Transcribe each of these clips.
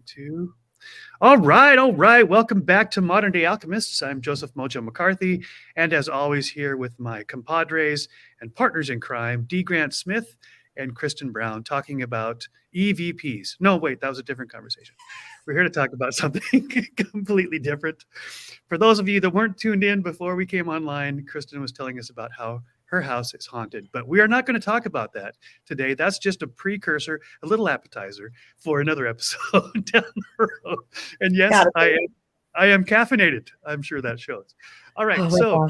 Two. All right, all right. Welcome back to Modern Day Alchemists. I'm Joseph MoJOE McCarthy, and as always, here with my compadres and partners in crime, D. Grant Smith and Kristen Brown, talking about EVPs. No, wait, that was a different conversation. We're here to talk about something completely different. For those of you that weren't tuned in before we came online, Kristen was telling us about how her house is haunted, but we are not going to talk about that today. That's just a precursor, a little appetizer for another episode down the road. And yes, I am caffeinated. I'm sure that shows. All right, so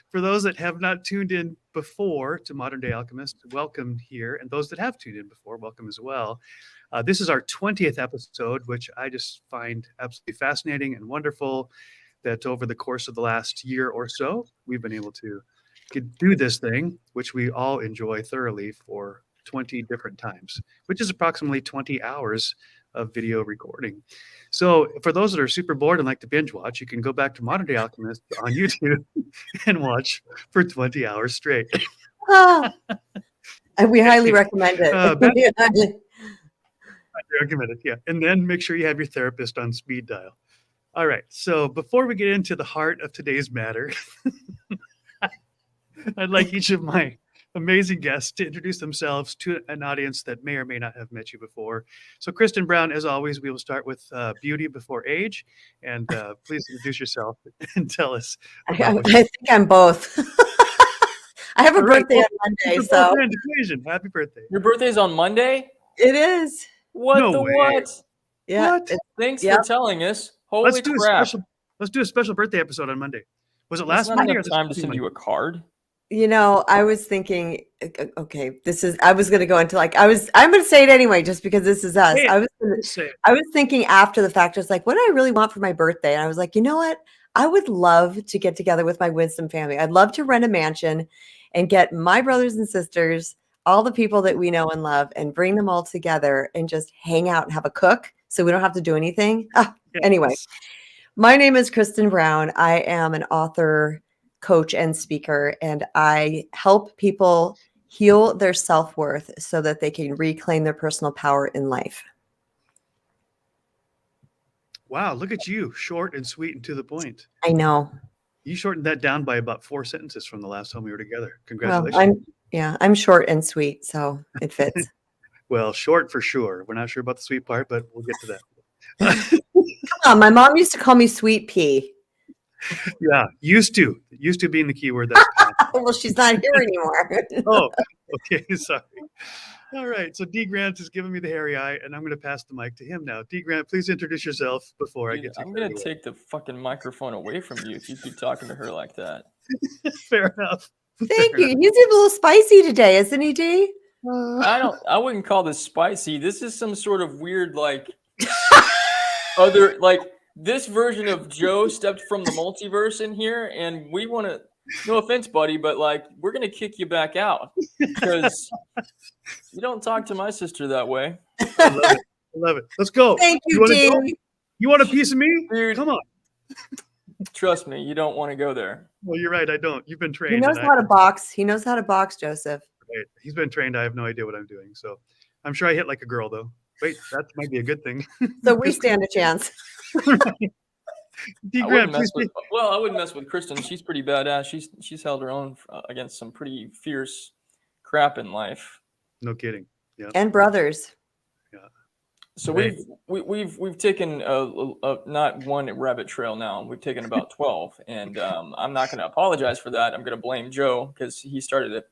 for those that have not tuned in before to Modern Day Alchemists, welcome here. And those that have tuned in before, welcome as well. This is our 20th episode, which I just find absolutely fascinating and wonderful that over the course of the last year or so, we've been able to do this thing, which we all enjoy thoroughly for 20 different times, which is approximately 20 hours of video recording. So for those that are super bored and like to binge watch, you can go back to Modern Day Alchemist on YouTube and watch for 20 hours straight. We highly recommend it. I recommend it, yeah. And then make sure you have your therapist on speed dial. All right, so before we get into the heart of today's matter, I'd like each of my amazing guests to introduce themselves to an audience that may or may not have met you before. So Kristen Brown, as always, we will start with beauty before age. And please introduce yourself and tell us. I think I'm both. I have a birthday on Monday, so. Happy birthday. Your birthday's on Monday? It is. What no the way. What? Yeah. What? Thanks for telling us. Holy crap. Let's do a special birthday episode on Monday. Was it last Monday? Or time to send you a card? You know, I was thinking, okay, I was going to go into I'm going to say it anyway, just because this is us. I was thinking after the fact, just like, what do I really want for my birthday? And I was like, you know what? I would love to get together with my Winston family. I'd love to rent a mansion and get my brothers and sisters, all the people that we know and love, and bring them all together and just hang out and have a cook so we don't have to do anything. Anyway, my name is Kristen Brown. I am an author, coach, and speaker, and I help people heal their self-worth so that they can reclaim their personal power in life. Wow, look at you. Short and sweet and to the point. I know. You shortened that down by about 4 sentences from the last time we were together. Congratulations. Well, I'm short and sweet, so it fits. Well, short for sure. We're not sure about the sweet part, but we'll get to that. Come on, my mom used to call me Sweet Pea. Yeah, used to being the key word. That's well, she's not here anymore. Oh, okay, sorry. All right, so D. Grant is giving me the hairy eye, and I'm going to pass the mic to him now. D. Grant, please introduce yourself before I get to. I'm going to take the fucking microphone away from you if you keep talking to her like that. Fair enough. Thank you. He's a little spicy today, isn't he, D? I wouldn't call this spicy. This is some sort of weird, this version of Joe stepped from the multiverse in here, and we want to. No offense, buddy, but we're gonna kick you back out because you don't talk to my sister that way. I love it. Let's go. Thank you, Dean. You want a piece of me? Dude, come on. Trust me, you don't want to go there. Well, you're right. I don't. You've been trained. He knows how to box. He knows how to box, Joseph. Right. He's been trained. I have no idea what I'm doing. So I'm sure I hit like a girl, though. Wait, that might be a good thing. So we stand a chance. D. I wouldn't mess with Kristen. She's pretty badass. She's held her own against some pretty fierce crap in life. No kidding. Yeah. And brothers. Yeah. So we've taken not one rabbit trail now. We've taken about 12, and I'm not going to apologize for that. I'm going to blame Joe because he started it.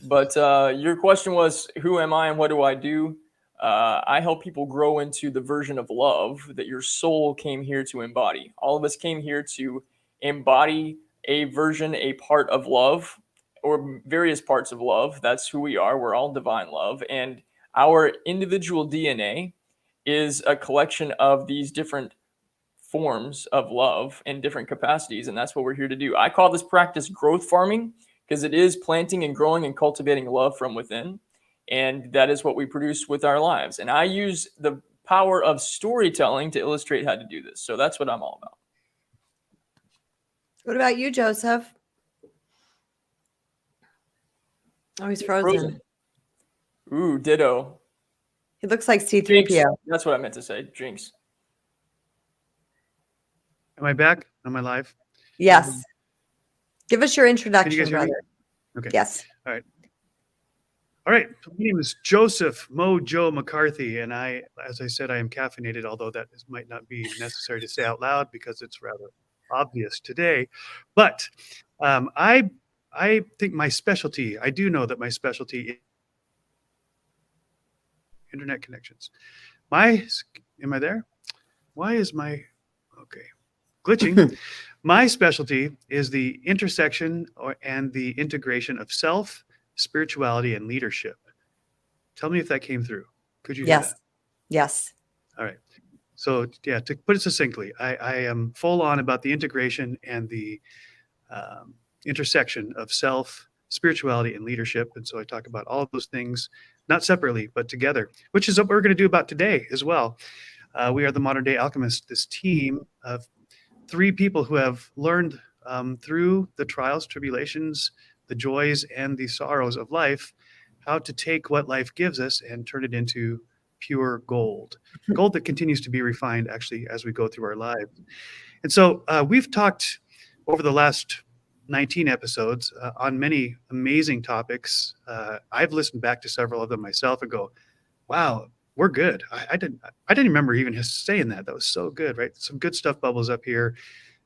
But your question was, who am I and what do I do? I help people grow into the version of love that your soul came here to embody. All of us came here to embody a version, a part of love, or various parts of love. That's who we are. We're all divine love. And our individual DNA is a collection of these different forms of love in different capacities. And that's what we're here to do. I call this practice growth farming because it is planting and growing and cultivating love from within. And that is what we produce with our lives. And I use the power of storytelling to illustrate how to do this. So that's what I'm all about. What about you, Joseph? Oh, he's frozen. Ooh, ditto. He looks like Jinx. C-3PO. That's what I meant to say. Jinx. Am I back? Am I live? Yes. Give us your Can you introduction, guys hear me? brother. Okay. Yes. All right. All right. My name is Joseph MoJOE McCarthy, and I, as I said, I am caffeinated, although that might not be necessary to say out loud because it's rather obvious today. But I think my specialty, I do know that my specialty is internet connections. Am I there? Why is my, okay, glitching. My specialty is the intersection and the integration of self, spirituality, and leadership. Tell me if that came through. Could you hear Yes. that? Yes. All right. So yeah, to put it succinctly, I am full on about the integration and the intersection of self, spirituality, and leadership. And so I talk about all of those things, not separately, but together, which is what we're going to do about today as well. We are the Modern Day Alchemists, this team of 3 people who have learned through the trials, tribulations, the joys, and the sorrows of life, how to take what life gives us and turn it into pure gold that continues to be refined actually as we go through our lives. And so we've talked over the last 19 episodes on many amazing topics. I've listened back to several of them myself and go, wow, we're good. I didn't remember even saying that. That was so good, right? Some good stuff bubbles up here.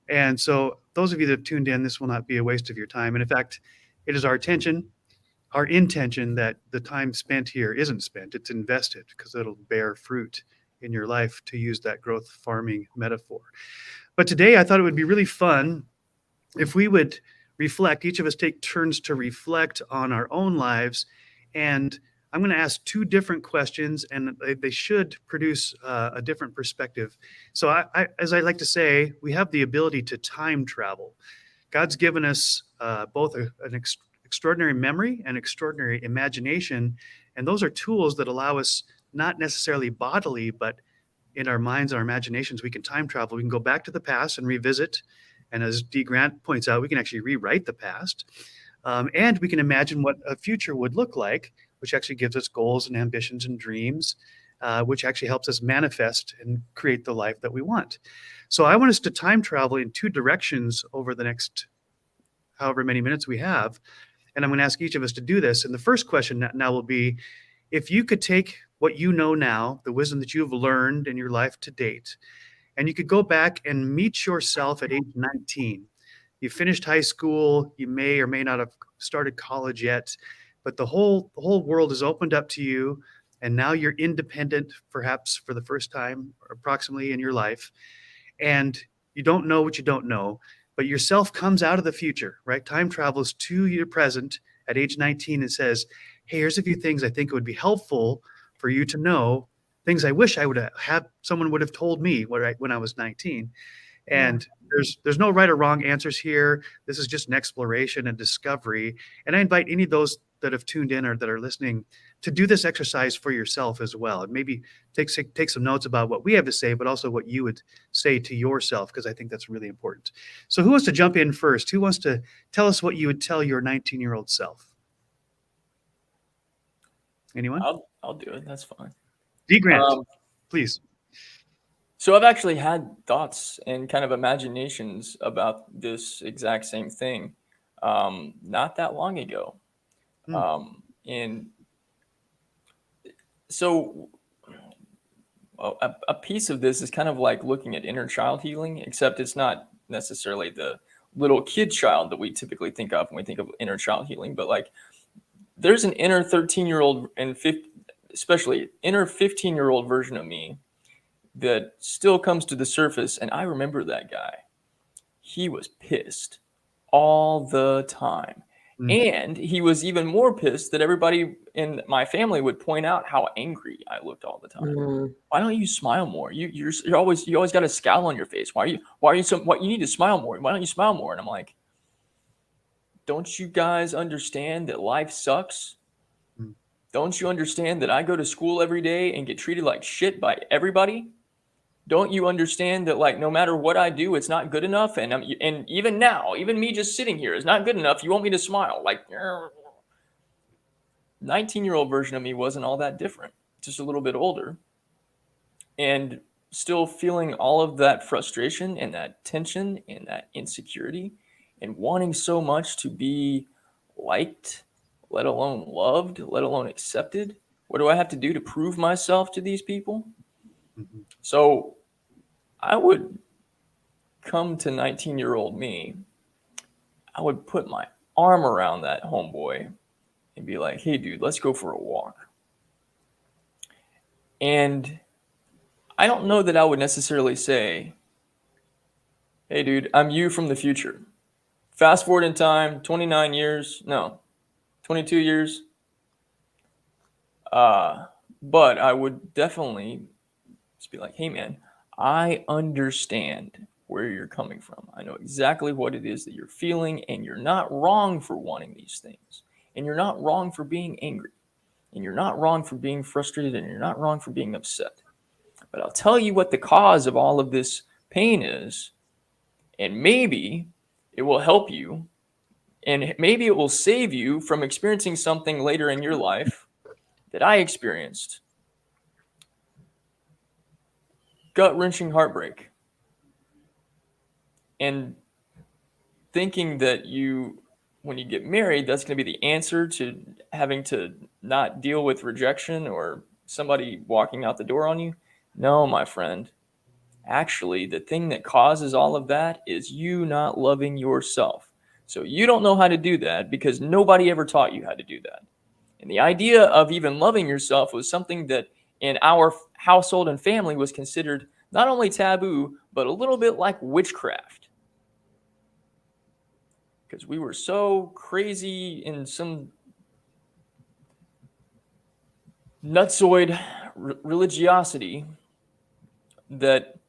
And so those of you that have tuned in, this will not be a waste of your time. And in fact, it is our intention that the time spent here isn't spent, it's invested, because it'll bear fruit in your life, to use that growth farming metaphor. But today I thought it would be really fun if we would reflect, each of us take turns to reflect on our own lives. And I'm going to ask 2 different questions, and they should produce a different perspective. So as I like to say, we have the ability to time travel. God's given us both an extraordinary memory and extraordinary imagination. And those are tools that allow us, not necessarily bodily, but in our minds, our imaginations, we can time travel. We can go back to the past and revisit. And as Dee Grant points out, we can actually rewrite the past. And we can imagine what a future would look like, which actually gives us goals and ambitions and dreams, which actually helps us manifest and create the life that we want. So I want us to time travel in 2 directions over the next however many minutes we have. And I'm going to ask each of us to do this. And the first question now will be, if you could take what you know now, the wisdom that you've learned in your life to date, and you could go back and meet yourself at age 19. You finished high school, you may or may not have started college yet, but the whole world is opened up to you, and now you're independent, perhaps for the first time approximately in your life, and you don't know what you don't know, but yourself comes out of the future, right? Time travels to your present at age 19 and says, hey, here's a few things I think it would be helpful for you to know, things I wish I would have someone would have told me when I was 19. And there's no right or wrong answers here. This is just an exploration and discovery. And I invite any of those that have tuned in or that are listening to do this exercise for yourself as well. And maybe take some notes about what we have to say, but also what you would say to yourself, because I think that's really important. So who wants to jump in first? Who wants to tell us what you would tell your 19-year-old self? Anyone? I'll do it. That's fine. Dee Grant, please. So I've actually had thoughts and kind of imaginations about this exact same thing not that long ago. And so a piece of this is kind of like looking at inner child healing, except it's not necessarily the little kid child that we typically think of when we think of inner child healing, but like there's an inner 13-year-old and especially inner 15-year-old version of me that still comes to the surface. And I remember that guy. He was pissed all the time. And he was even more pissed that everybody in my family would point out how angry I looked all the time. Why don't you smile more? You always got a scowl on your face. Why are you you need to smile more? Why don't you smile more? And I'm like, don't you guys understand that life sucks? Don't you understand that I go to school every day and get treated like shit by everybody? Don't you understand that, like, no matter what I do, it's not good enough? And even now, even me just sitting here is not good enough. You want me to smile? Like, 19-year-old version of me wasn't all that different. just a little bit older, and still feeling all of that frustration and that tension and that insecurity and wanting so much to be liked, let alone loved, let alone accepted. What do I have to do to prove myself to these people? Mm-hmm. So I would come to 19-year-old me, I would put my arm around that homeboy and be like, hey, dude, let's go for a walk. And I don't know that I would necessarily say, hey, dude, I'm you from the future. Fast forward in time, 29 years, no, 22 years. But I would definitely just be like, hey, man, I understand where you're coming from. I know exactly what it is that you're feeling, and you're not wrong for wanting these things. And you're not wrong for being angry. And you're not wrong for being frustrated, and you're not wrong for being upset. But I'll tell you what the cause of all of this pain is, and maybe it will help you, and maybe it will save you from experiencing something later in your life that I experienced. Gut-wrenching heartbreak. And thinking that when you get married, that's going to be the answer to having to not deal with rejection or somebody walking out the door on you. No, my friend. Actually, the thing that causes all of that is you not loving yourself. So you don't know how to do that because nobody ever taught you how to do that. And the idea of even loving yourself was something that in our household and family was considered not only taboo, but a little bit like witchcraft. Because we were so crazy in some nutsoid religiosity that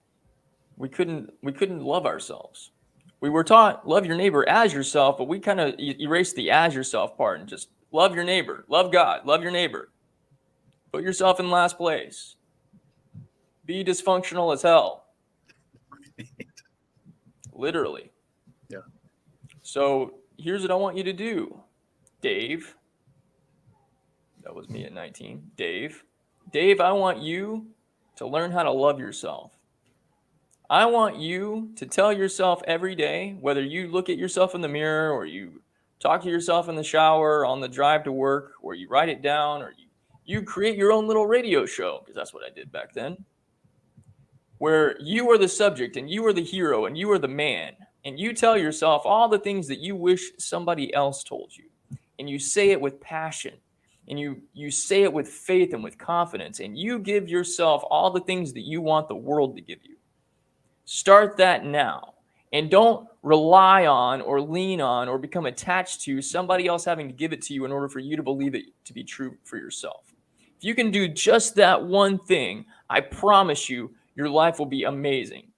we couldn't love ourselves. We were taught love your neighbor as yourself, but we kind of erased the as yourself part and just love your neighbor, love God, love your neighbor. Put yourself in last place. Be dysfunctional as hell. Literally. Yeah. So here's what I want you to do, Dave. That was me at 19. Dave, I want you to learn how to love yourself. I want you to tell yourself every day, whether you look at yourself in the mirror or you talk to yourself in the shower, on the drive to work, or you write it down, or you create your own little radio show, because that's what I did back then, where you are the subject and you are the hero and you are the man, and you tell yourself all the things that you wish somebody else told you, and you say it with passion, and you say it with faith and with confidence, and you give yourself all the things that you want the world to give you. Start that now, and don't rely on or lean on or become attached to somebody else having to give it to you in order for you to believe it to be true for yourself. If you can do just that one thing, I promise you, your life will be amazing.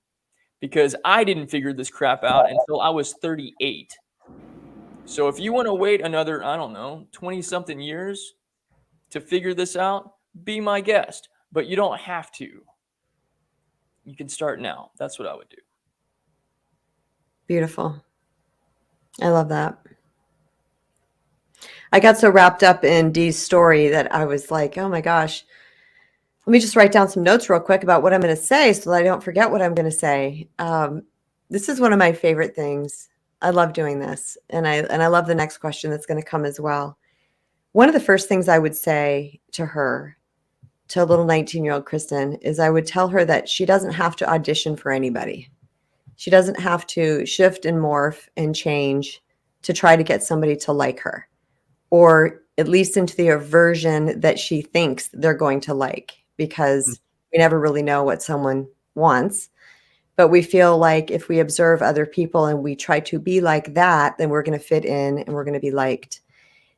Because I didn't figure this crap out until I was 38. So if you want to wait another, 20-something years to figure this out, be my guest. But you don't have to. You can start now. That's what I would do. Beautiful. I love that. I got so wrapped up in Dee's story that I was like, oh my gosh, let me just write down some notes real quick about what I'm going to say so that I don't forget what I'm going to say. This is one of my favorite things. I love doing this. And I love the next question that's going to come as well. One of the first things I would say to her, to little 19-year-old Kristen, is I would tell her that she doesn't have to audition for anybody. She doesn't have to shift and morph and change to try to get somebody to like her, or at least into the version that she thinks they're going to like, because we never really know what someone wants. But we feel like if we observe other people and we try to be like that, then we're going to fit in and we're going to be liked.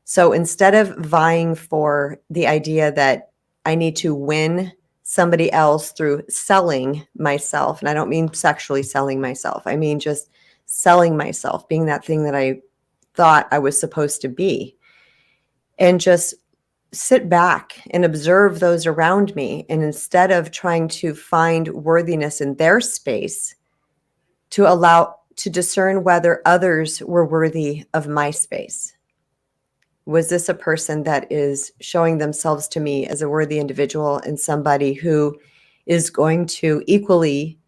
So instead of vying for the idea that I need to win somebody else through selling myself, and I don't mean sexually selling myself, I mean just selling myself, being that thing that I thought I was supposed to be, and just sit back and observe those around me. And instead of trying to find worthiness in their space, to discern whether others were worthy of my space. was this a person that is showing themselves to me as a worthy individual and somebody who is going to equally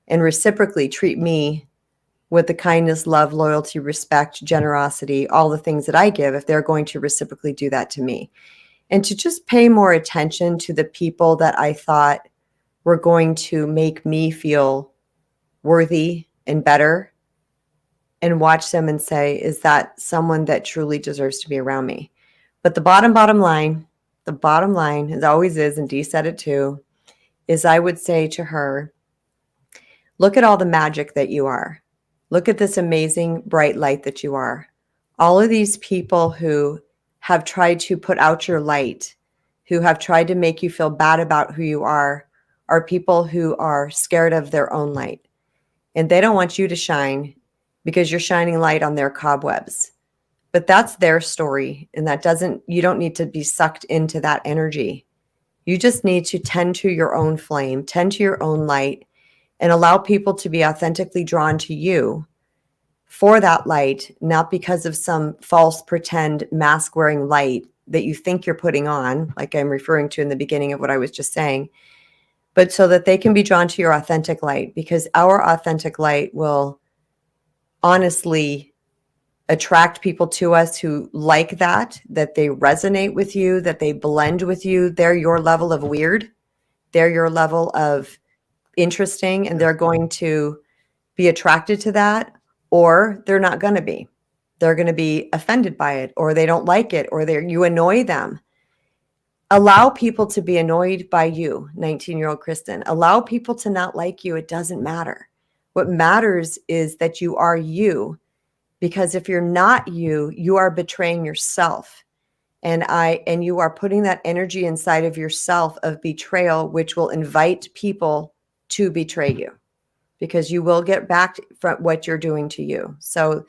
and reciprocally treat me with the kindness, love, loyalty, respect, generosity, all the things that I give, if they're going to reciprocally do that to me. And to just pay more attention to the people that I thought were going to make me feel worthy and better, and watch them and say, is that someone that truly deserves to be around me? But the bottom line, as always is, and Dee said it too, is I would say to her, look at all the magic that you are. Look at this amazing bright light that you are. All of these people who have tried to put out your light, who have tried to make you feel bad about who you are people who are scared of their own light. And they don't want you to shine because you're shining light on their cobwebs. But that's their story. And you don't need to be sucked into that energy. You just need to tend to your own flame, tend to your own light, and allow people to be authentically drawn to you for that light, not because of some false pretend mask wearing light that you think you're putting on, like I'm referring to in the beginning of what I was just saying, but so that they can be drawn to your authentic light, because our authentic light will honestly attract people to us who like that they resonate with you, that they blend with you. They're your level of weird. They're your level of interesting, and they're going to be attracted to that, or they're not going to be. They're going to be offended by it, or they don't like it, or you annoy them. Allow people to be annoyed by you, 19-year-old Kristen. Allow people to not like you. It doesn't matter. What matters is that you are you, because if you're not you, you are betraying yourself. And you are putting that energy inside of yourself of betrayal, which will invite people to betray you, because you will get back from what you're doing to you. So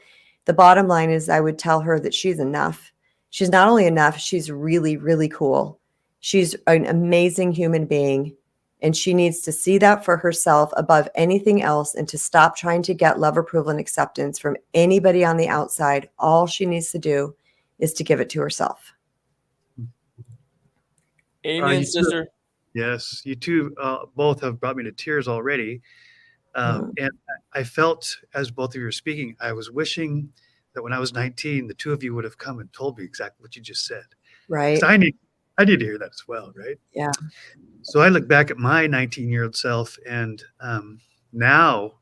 the bottom line is, I would tell her that she's enough. She's not only enough, she's really, really cool. She's an amazing human being, and she needs to see that for herself above anything else, and to stop trying to get love, approval, and acceptance from anybody on the outside. All she needs to do is to give it to herself. Amen, sister. Yes, you two both have brought me to tears already. And I felt, as both of you were speaking, I was wishing that when I was 19, the two of you would have come and told me exactly what you just said. Right. I need to hear that as well, right? Yeah. So I look back at my 19-year-old self, and now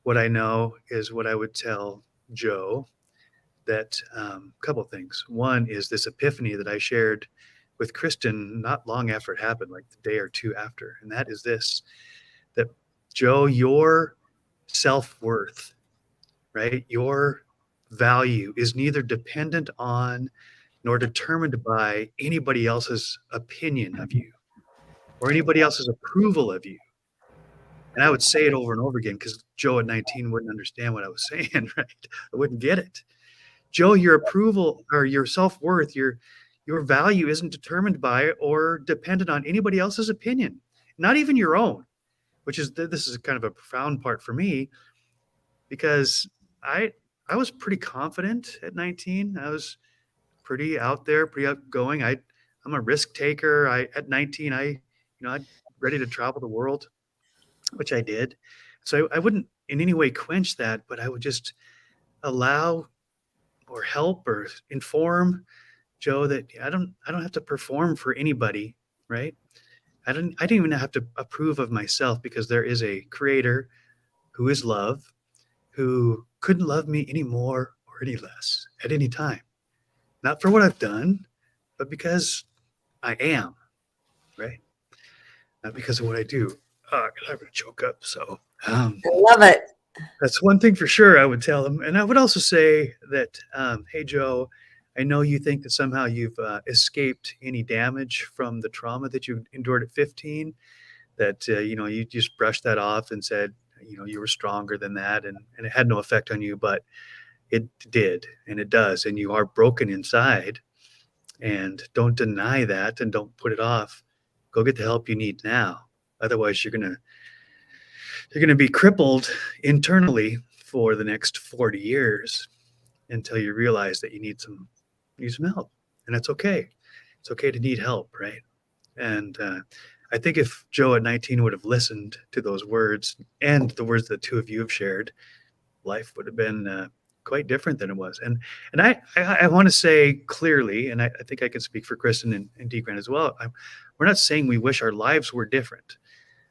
what I know is what I would tell Joe, that a couple of things. One is this epiphany that I shared with Kristen not long after it happened, like the day or two after. And that is this, that Joe, your self-worth, right? Your value is neither dependent on nor determined by anybody else's opinion of you or anybody else's approval of you. And I would say it over and over again, because Joe at 19 wouldn't understand what I was saying, right? I wouldn't get it. Joe, your approval or your self-worth, your value isn't determined by or dependent on anybody else's opinion, not even your own, which is, this is kind of a profound part for me, because I was pretty confident at 19. I was pretty out there, pretty outgoing. I'm a risk taker. At 19, I'm ready to travel the world, which I did. So I wouldn't in any way quench that, but I would just allow or help or inform Joe that I don't have to perform for anybody, right? I didn't even have to approve of myself, because there is a creator who is love, who couldn't love me any more or any less at any time. Not for what I've done, but because I am, right? Not because of what I do. Oh, I'm gonna choke up. So I love it. That's one thing for sure I would tell him. And I would also say that, hey, Joe, I know you think that somehow you've escaped any damage from the trauma that you endured at 15, that, you just brushed that off and said, you were stronger than that, and it had no effect on you, but it did, and it does. And you are broken inside, and don't deny that, and don't put it off. Go get the help you need now. Otherwise, you're going to be crippled internally for the next 40 years until you realize that you need some help. and it's okay. It's okay to need help, right? And I think if Joe at 19 would have listened to those words and the words that two of you have shared, life would have been quite different than it was. And I want to say clearly, and I think I can speak for Kristen and D. Grant as well. We're not saying we wish our lives were different.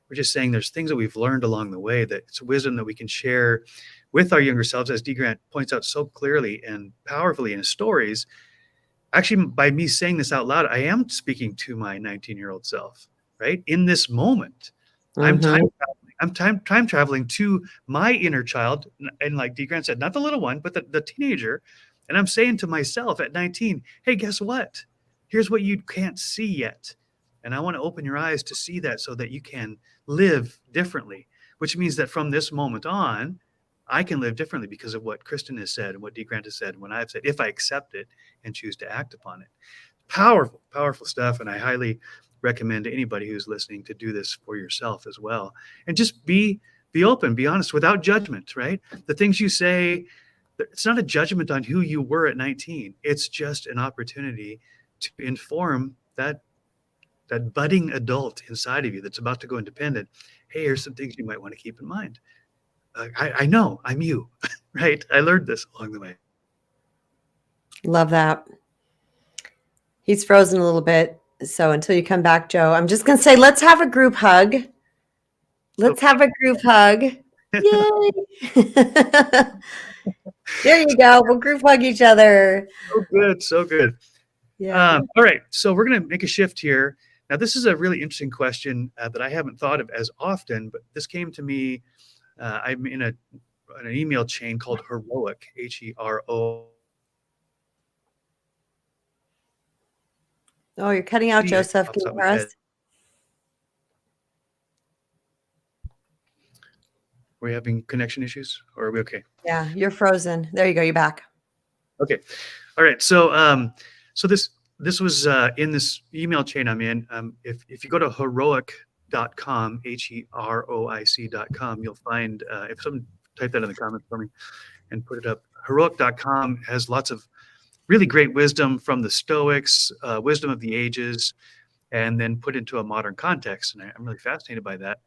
We're just saying there's things that we've learned along the way that it's wisdom that we can share with our younger selves, as D. Grant points out so clearly and powerfully in his stories. Actually, by me saying this out loud, I am speaking to my 19-year-old self, right? In this moment, I'm time traveling. I'm time traveling to my inner child. And like D. Grant said, not the little one, but the teenager. And I'm saying to myself at 19, hey, guess what? Here's what you can't see yet. And I want to open your eyes to see that so that you can live differently, which means that from this moment on, I can live differently because of what Kristen has said and what D. Grant has said and what I've said, if I accept it and choose to act upon it. Powerful, powerful stuff. And I highly recommend to anybody who's listening to do this for yourself as well. And just be open, be honest, without judgment, right? The things you say, it's not a judgment on who you were at 19. It's just an opportunity to inform that budding adult inside of you that's about to go independent. Hey, here's some things you might want to keep in mind. I know I'm you, right? I learned this along the way. Love that. He's frozen a little bit. So until you come back, Joe, I'm just going to say, let's have a group hug. Let's have a group hug. Yay. There you go. We'll group hug each other. So good. So good. Yeah. All right. So we're going to make a shift here. Now, this is a really interesting question that I haven't thought of as often, but this came to me. I'm in an email chain called Heroic, Hero. Oh, you're cutting out, Joseph. Can you hear us? Are we having connection issues, or are we okay? Yeah, you're frozen. There you go. You're back. Okay. All right. So, so this was in this email chain I'm in. If you go to heroic.com, HEROIC.com, you'll find, if someone type that in the comments for me and put it up, heroic.com has lots of really great wisdom from the Stoics, wisdom of the ages, and then put into a modern context. And I'm really fascinated by that.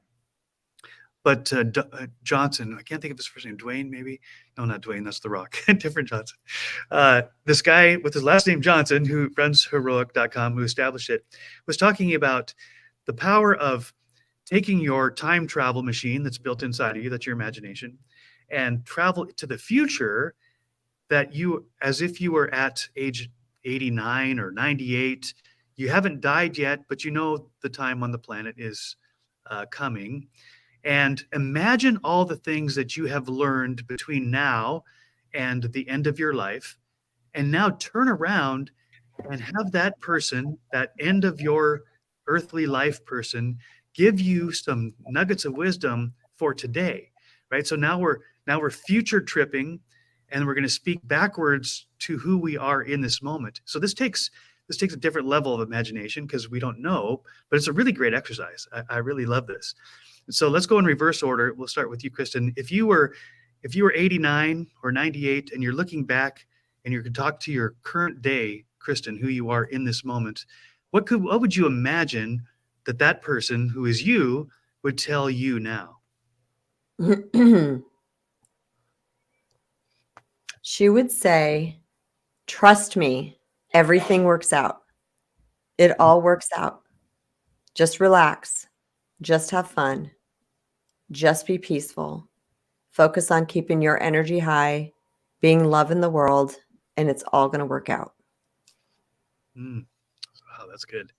But Johnson, I can't think of his first name, Dwayne, maybe? No, not Dwayne, that's The Rock, different Johnson. This guy with his last name Johnson, who runs heroic.com, who established it, was talking about the power of taking your time travel machine that's built inside of you, that's your imagination, and travel to the future that you, as if you were at age 89 or 98, you haven't died yet, but you know the time on the planet is coming. And imagine all the things that you have learned between now and the end of your life. And now turn around and have that person, that end of your earthly life person, give you some nuggets of wisdom for today, right? So now we're future tripping, and we're going to speak backwards to who we are in this moment. So this takes a different level of imagination because we don't know, but it's a really great exercise. I really love this. So let's go in reverse order. We'll start with you, Kristen. If you were 89 or 98 and you're looking back and you can talk to your current day, Kristen, who you are in this moment, what would you imagine that person who is you would tell you now? She would say, trust me, everything works out. It all works out. Just relax. Just have fun. Just be peaceful. Focus on keeping your energy high, being love in the world, and it's all going to work out. Wow, that's good.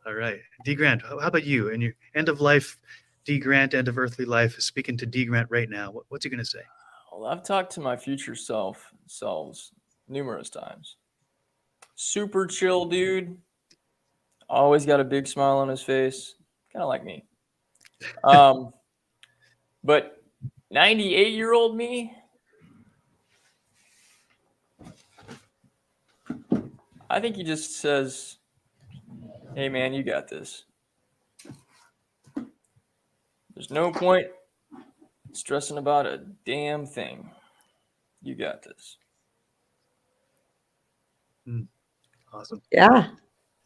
All right. D. Grant, how about you? And your end of life, D. Grant, end of earthly life, is speaking to D. Grant right now. What's he going to say? Well, I've talked to my future selves numerous times. Super chill dude. Always got a big smile on his face. Kind of like me. But 98-year-old me, I think he just says, hey man, you got this. There's no point stressing about a damn thing. You got this. awesome. Yeah.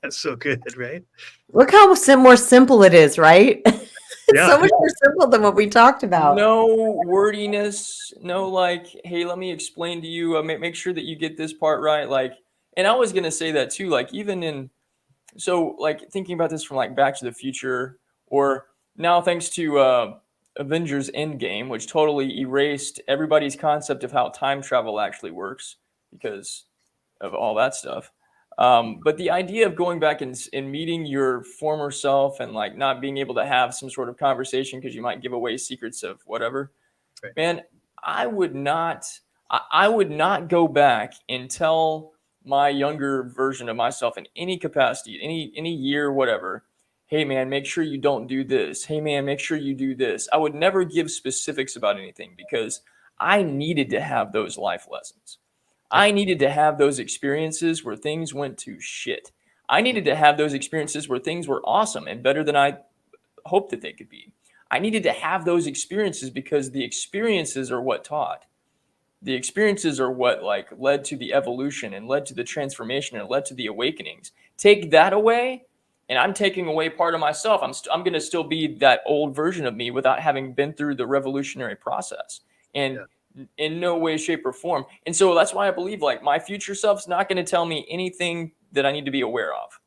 That's so good, right? Look how more simple it is, right? It's Yeah. so much more simple than what we talked about. No wordiness, no like, hey, let me explain to you. Make sure that you get this part right. Like, and I was gonna say that too. Like, even in like thinking about this from like Back to the Future, or now thanks to Avengers Endgame, which totally erased everybody's concept of how time travel actually works because of all that stuff. But the idea of going back and meeting your former self and like not being able to have some sort of conversation because you might give away secrets of whatever, Right. man, I would not go back and tell my younger version of myself in any capacity, any year, whatever, hey man, make sure you don't do this. Hey man, make sure you do this. I would never give specifics about anything because I needed to have those life lessons. I needed to have those experiences where things went to shit. I needed to have those experiences where things were awesome and better than I hoped that they could be. I needed to have those experiences because the experiences are what taught. The experiences are what like led to the evolution and led to the transformation and led to the awakenings. Take that away, and I'm taking away part of myself. I'm going to still be that old version of me without having been through the revolutionary process. And in no way, shape, or form. And so that's why I believe like my future self's not going to tell me anything that I need to be aware of.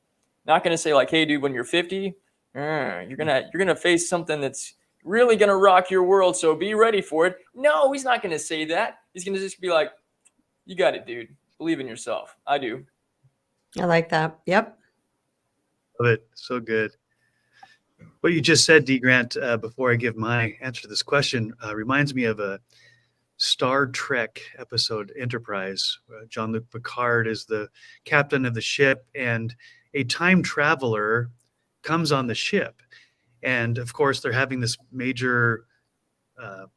Not going to say like, hey, dude, when you're 50, you're gonna face something that's really gonna rock your world. So be ready for it. No, he's not going to say that. He's going to just be like, you got it, dude. Believe in yourself. I do. I like that. Yep. Love it. So good. What you just said, D. Grant, before I give my answer to this question, reminds me of a Star Trek episode, Enterprise. Jean-Luc Picard is the captain of the ship, and a time traveler comes on the ship. And of course, they're having this major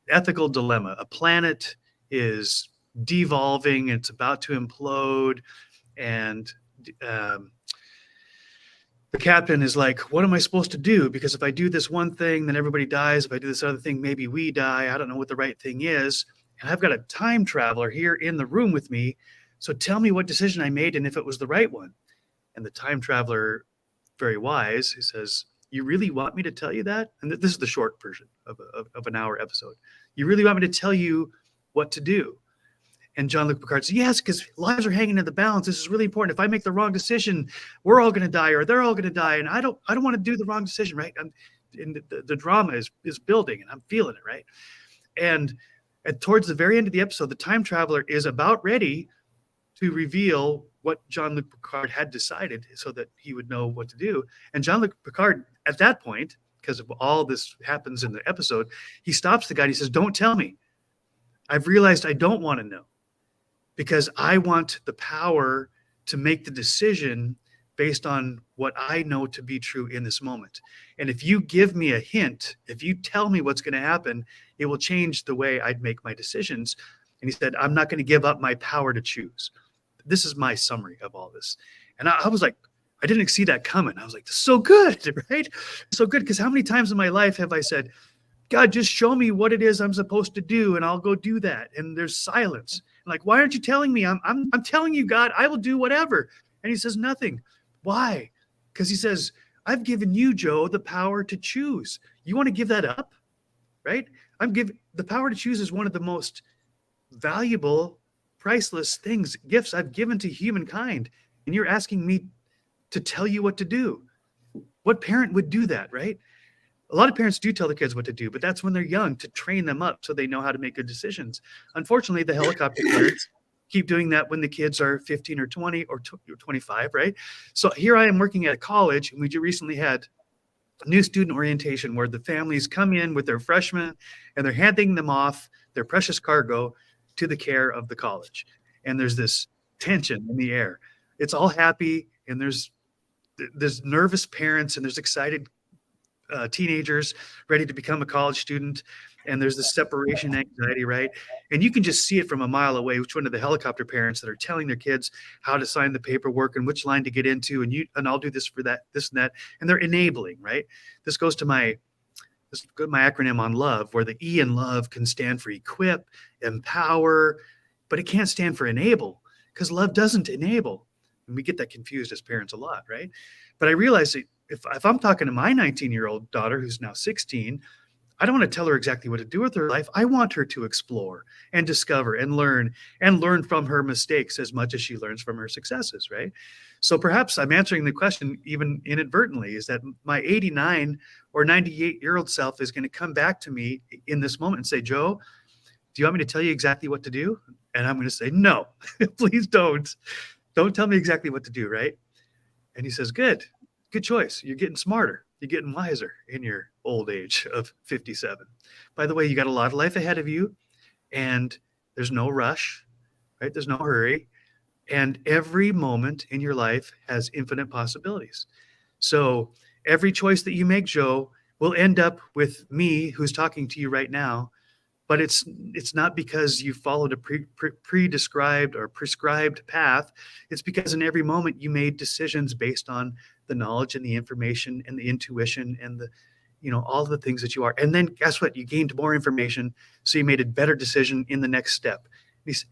ethical dilemma. A planet is devolving, it's about to implode, and the captain is like, what am I supposed to do? Because if I do this one thing, then everybody dies. If I do this other thing, maybe we die. I don't know what the right thing is. And I've got a time traveler here in the room with me. So tell me what decision I made and if it was the right one. And the time traveler, very wise, he says, you really want me to tell you that? And this is the short version of an hour episode. You really want me to tell you what to do? And Jean-Luc Picard says, yes, because lives are hanging in the balance. This is really important. If I make the wrong decision, we're all going to die or they're all going to die. And I don't want to do the wrong decision, right? And the drama is building and I'm feeling it, right? And towards the very end of the episode, the time traveler is about ready to reveal what Jean-Luc Picard had decided so that he would know what to do. And Jean-Luc Picard, at that point, because of all this happens in the episode, he stops the guy and he says, don't tell me. I've realized I don't want to know because I want the power to make the decision based on what I know to be true in this moment. And if you give me a hint, if you tell me what's going to happen, it will change the way I'd make my decisions. And he said, I'm not going to give up my power to choose. This is my summary of all this. And I was like, I didn't see that coming. I was like, this is so good, right? So good. Because how many times in my life have I said, God, just show me what it is I'm supposed to do and I'll go do that. And there's silence. Like, why aren't you telling me? I'm telling you, God, I will do whatever. And he says nothing. Why? Because he says, I've given you, Joe, the power to choose. You want to give that up? Right? The power to choose is one of the most valuable, priceless gifts I've given to humankind. And you're asking me to tell you what to do. What parent would do that, right? A lot of parents do tell the kids what to do, but that's when they're young, to train them up so they know how to make good decisions. Unfortunately, the helicopter parents keep doing that when the kids are 15 or 20 or 25, right? So here I am working at a college, and we recently had a new student orientation where the families come in with their freshmen and they're handing them off their precious cargo to the care of the college. And there's this tension in the air. It's all happy, and there's nervous parents, and there's excited teenagers ready to become a college student, and there's this separation anxiety, right? And you can just see it from a mile away, which one of the helicopter parents that are telling their kids how to sign the paperwork and which line to get into, and I'll do this for that, this and that, and they're enabling, right? This goes to my acronym on love, where the E in love can stand for equip, empower, but it can't stand for enable, because love doesn't enable. And we get that confused as parents a lot, right? But I realize that if I'm talking to my 19-year-old daughter who's now 16, I don't want to tell her exactly what to do with her life. I want her to explore and discover and learn from her mistakes as much as she learns from her successes, right? So perhaps I'm answering the question even inadvertently, is that my 89 or 98-year-old self is going to come back to me in this moment and say, Joe, do you want me to tell you exactly what to do? And I'm going to say, no, please don't. Don't tell me exactly what to do, right? And he says, good choice. You're getting smarter. You're getting wiser in your old age of 57. By the way, you got a lot of life ahead of you, and there's no rush, right? There's no hurry. And every moment in your life has infinite possibilities. So every choice that you make, Joe, will end up with me who's talking to you right now. But it's not because you followed a pre-described or prescribed path. It's because in every moment you made decisions based on the knowledge and the information and the intuition and the, all the things that you are. And then guess what? You gained more information, so you made a better decision in the next step.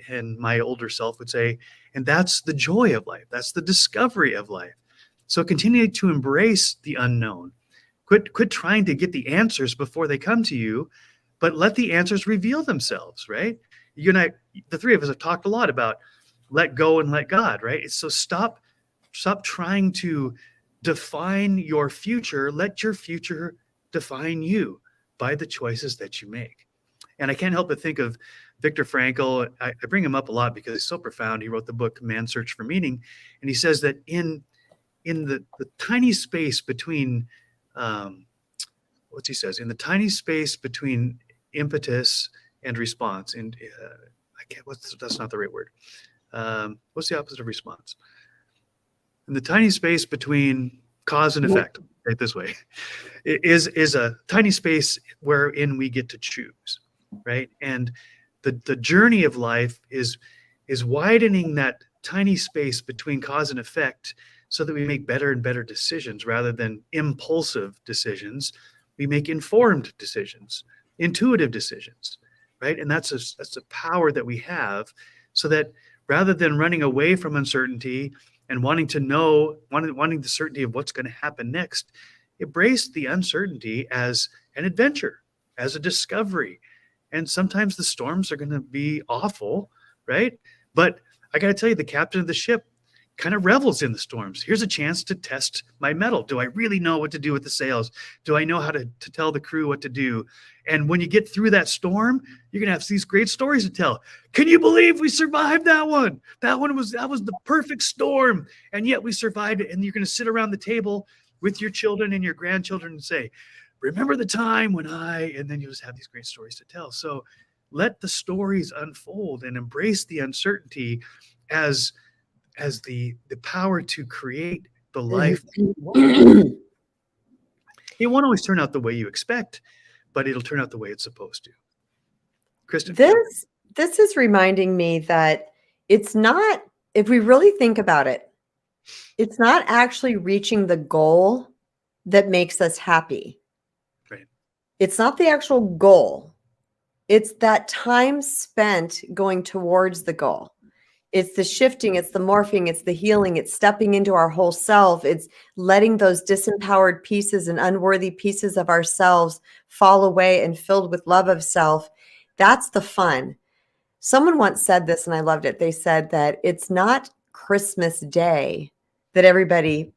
And my older self would say, and that's the joy of life. That's the discovery of life. So continue to embrace the unknown. Quit trying to get the answers before they come to you, but let the answers reveal themselves, right? You and I, the three of us have talked a lot about let go and let God, right? So stop trying to define your future. Let your future define you by the choices that you make. And I can't help but think of Viktor Frankl. I bring him up a lot because he's so profound. He wrote the book Man's Search for Meaning. And he says that in the tiny space between, in the tiny space between impetus and response, and that's not the right word. What's the opposite of response? In the tiny space between cause and effect, right this way, is a tiny space wherein we get to choose, right? And the journey of life is widening that tiny space between cause and effect so that we make better and better decisions rather than impulsive decisions. We make informed decisions, intuitive decisions, right? And that's a power that we have, so that rather than running away from uncertainty and wanting the certainty of what's going to happen next, embrace the uncertainty as an adventure, as a discovery. And sometimes the storms are going to be awful, right? But I got to tell you, the captain of the ship kind of revels in the storms. Here's a chance to test my mettle. Do I really know what to do with the sails? Do I know how to tell the crew what to do? And when you get through that storm, you're going to have these great stories to tell. Can you believe we survived that one? That was the perfect storm. And yet we survived it. And you're going to sit around the table with your children and your grandchildren and say, remember the time when and then you just have these great stories to tell. So let the stories unfold and embrace the uncertainty as the power to create the life. It won't always turn out the way you expect, but it'll turn out the way it's supposed to. Kristen? This is reminding me that it's not, if we really think about it, it's not actually reaching the goal that makes us happy. Right. It's not the actual goal. It's that time spent going towards the goal. It's the shifting, it's the morphing, it's the healing, it's stepping into our whole self. It's letting those disempowered pieces and unworthy pieces of ourselves fall away and filled with love of self. That's the fun. Someone once said this, and I loved it. They said that it's not Christmas Day that everybody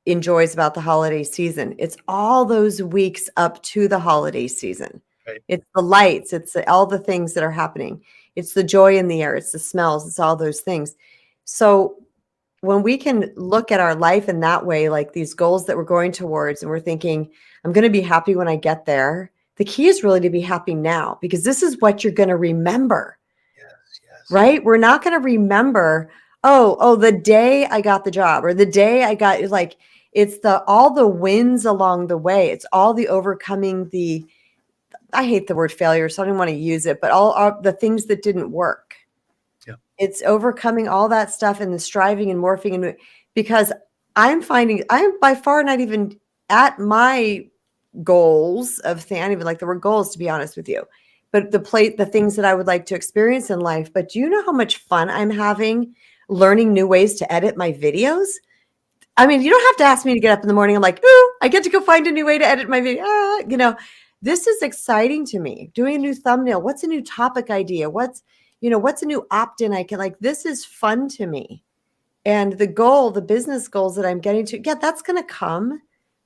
enjoys about the holiday season. It's all those weeks up to the holiday season. Right. It's the lights. It's all the things that are happening. It's the joy in the air. It's the smells. It's all those things. So when we can look at our life in that way, like these goals that we're going towards, and we're thinking, I'm going to be happy when I get there. The key is really to be happy now, because this is what you're going to remember. Yes. Right? We're not going to remember, oh, the day I got the job, or the day I got, like, it's all the wins along the way. It's all the overcoming I hate the word failure, so I don't want to use it, but all the things that didn't work. Yeah. It's overcoming all that stuff and the striving and morphing. And because I'm finding I'm by far not even at my goals of things. I don't even like the word goals, to be honest with you, but the things that I would like to experience in life. But do you know how much fun I'm having learning new ways to edit my videos. I mean, you don't have to ask me to get up in the morning. I'm like, ooh, I get to go find a new way to edit my video. This is exciting to me. Doing a new thumbnail. What's a new topic idea? What's a new opt-in I can like? This is fun to me. And the business goals that I'm getting to, yeah, that's going to come,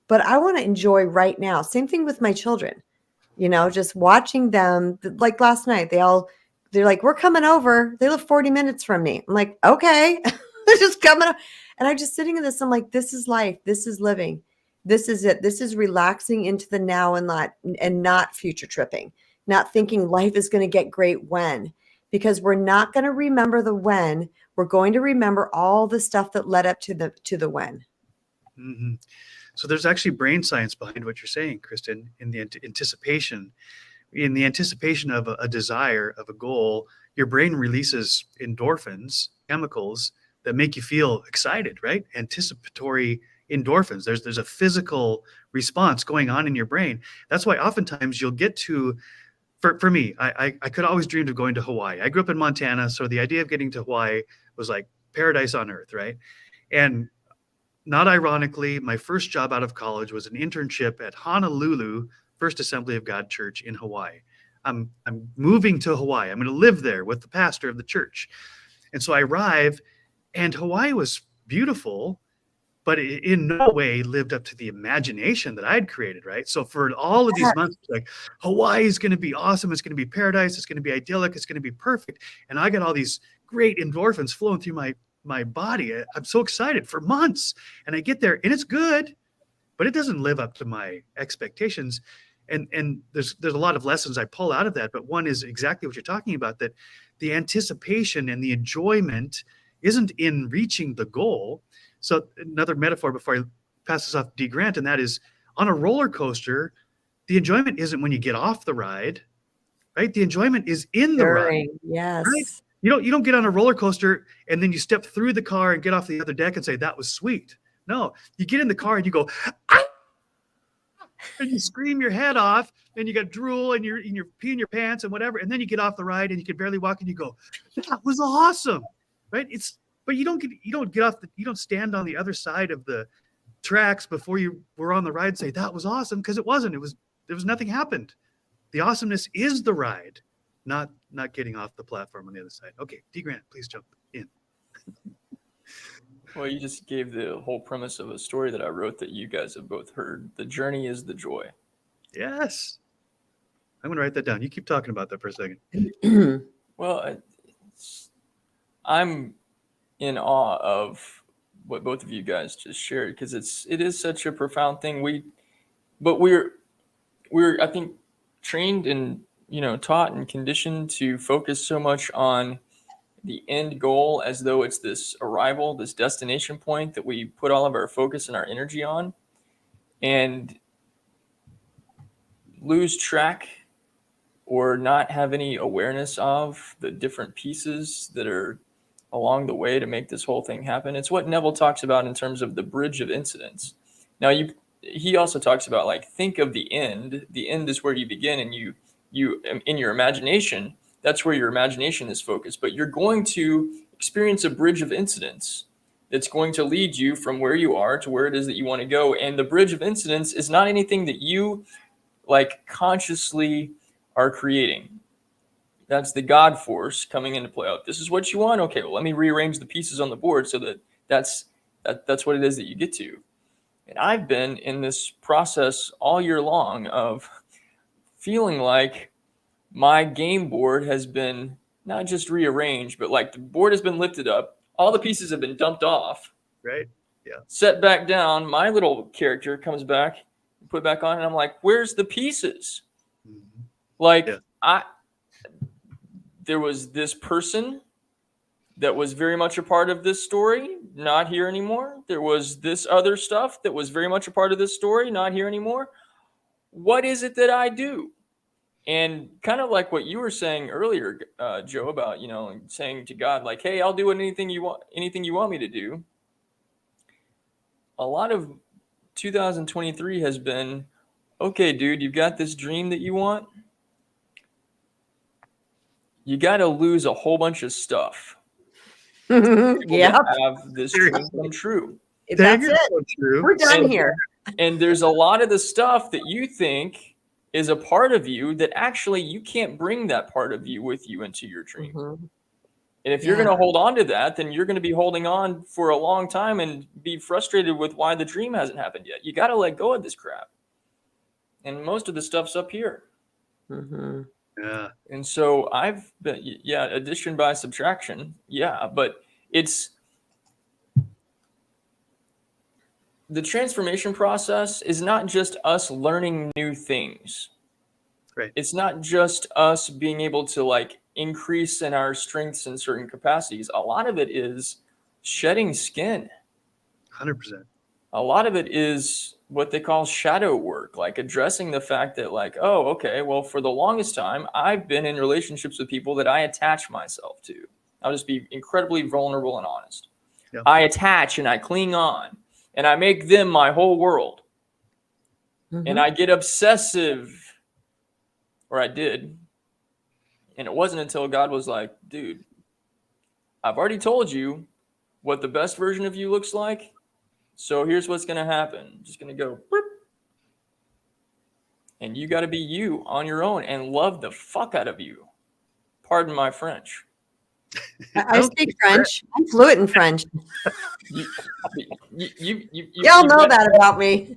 but I want to enjoy right now. Same thing with my children, just watching them. Like last night, they're like, we're coming over. They live 40 minutes from me. I'm like, okay, they're just coming up. And I'm just sitting in this. I'm like, this is life. This is living. This is it. This is relaxing into the now and not future tripping, not thinking life is going to get great when, because we're not going to remember the when. We're going to remember all the stuff that led up to the when. Mm-hmm. So there's actually brain science behind what you're saying, Kristen, in the anticipation. In the anticipation of a desire, of a goal, your brain releases endorphins, chemicals that make you feel excited, right? Anticipatory endorphins. There's a physical response going on in your brain. That's why oftentimes you'll get to, for me, I could always dreamed of going to Hawaii. I grew up in Montana, so the idea of getting to Hawaii was like paradise on earth, right? And not ironically, my first job out of college was an internship at Honolulu First Assembly of God Church in Hawaii. I'm moving to Hawaii. I'm going to live there with the pastor of the church. And so I arrive, and Hawaii was beautiful, but it in no way lived up to the imagination that I'd created, right? So for all of these months, like, Hawaii is going to be awesome. It's going to be paradise. It's going to be idyllic. It's going to be perfect. And I got all these great endorphins flowing through my body. I'm so excited for months. And I get there, and it's good, but it doesn't live up to my expectations. And there's a lot of lessons I pull out of that. But one is exactly what you're talking about, that the anticipation and the enjoyment isn't in reaching the goal. So another metaphor before I pass this off to D. Grant, and that is, on a roller coaster, the enjoyment isn't when you get off the ride, right? The enjoyment is in the ride. Yes. Right? You don't get on a roller coaster and then you step through the car and get off the other deck and say, that was sweet. No, you get in the car and you go, ah! And you scream your head off, and you got drool and you're peeing your pants and whatever. And then you get off the ride and you can barely walk and you go, that was awesome. Right? But you don't stand on the other side of the tracks before you were on the ride and say, that was awesome, because it wasn't. There was nothing happened. The awesomeness is the ride, not getting off the platform on the other side. Okay, D. Grant, please jump in. Well, you just gave the whole premise of a story that I wrote that you guys have both heard. The journey is the joy. Yes. I'm going to write that down. You keep talking about that for a second. Well, I'm in awe of what both of you guys just shared, because it is such a profound thing. We're I think trained and taught and conditioned to focus so much on the end goal as though it's this arrival, this destination point that we put all of our focus and our energy on, and lose track or not have any awareness of the different pieces that are along the way to make this whole thing happen. It's what Neville talks about in terms of the bridge of incidents. Now, he also talks about, like, think of the end. The end is where you begin, and you in your imagination, that's where your imagination is focused. But you're going to experience a bridge of incidents that's going to lead you from where you are to where it is that you want to go. And the bridge of incidents is not anything that you consciously are creating. That's the God force coming into play. This is what you want. Okay, well, let me rearrange the pieces on the board so that's what it is that you get to. And I've been in this process all year long of feeling like my game board has been not just rearranged, but the board has been lifted up. All the pieces have been dumped off. Right. Yeah. Set back down. My little character comes back, put back on, and I'm like, where's the pieces? Mm-hmm. There was this person that was very much a part of this story, not here anymore. There was this other stuff that was very much a part of this story, not here anymore. What is it that I do? And kind of like what you were saying earlier, Joe, about, saying to God, like, hey, I'll do anything you want me to do. A lot of 2023 has been, okay, dude, you've got this dream that you want. You got to lose a whole bunch of stuff. Yeah, have this dream come true. That's it. True. We're done here. And there's a lot of the stuff that you think is a part of you that actually you can't bring that part of you with you into your dream. Mm-hmm. And if you're going to hold on to that, then you're going to be holding on for a long time and be frustrated with why the dream hasn't happened yet. You got to let go of this crap. And most of the stuff's up here. Mm-hmm. Yeah. And so I've been, addition by subtraction. Yeah. But it's the transformation process is not just us learning new things. Right. It's not just us being able to like increase in our strengths in certain capacities. A lot of it is shedding skin. 100%. A lot of it is what they call shadow work, like addressing the fact that like, oh, okay, well, for the longest time, I've been in relationships with people that I attach myself to. I'll just be incredibly vulnerable and honest. Yep. I attach and I cling on and I make them my whole world. Mm-hmm. And I get obsessive, or I did. And it wasn't until God was like, dude, I've already told you what the best version of you looks like. So here's what's going to happen. I'm just going to go. Boop. And you got to be you on your own and love the fuck out of you. Pardon my French. I speak French. I'm fluent in French. Y'all know that about me.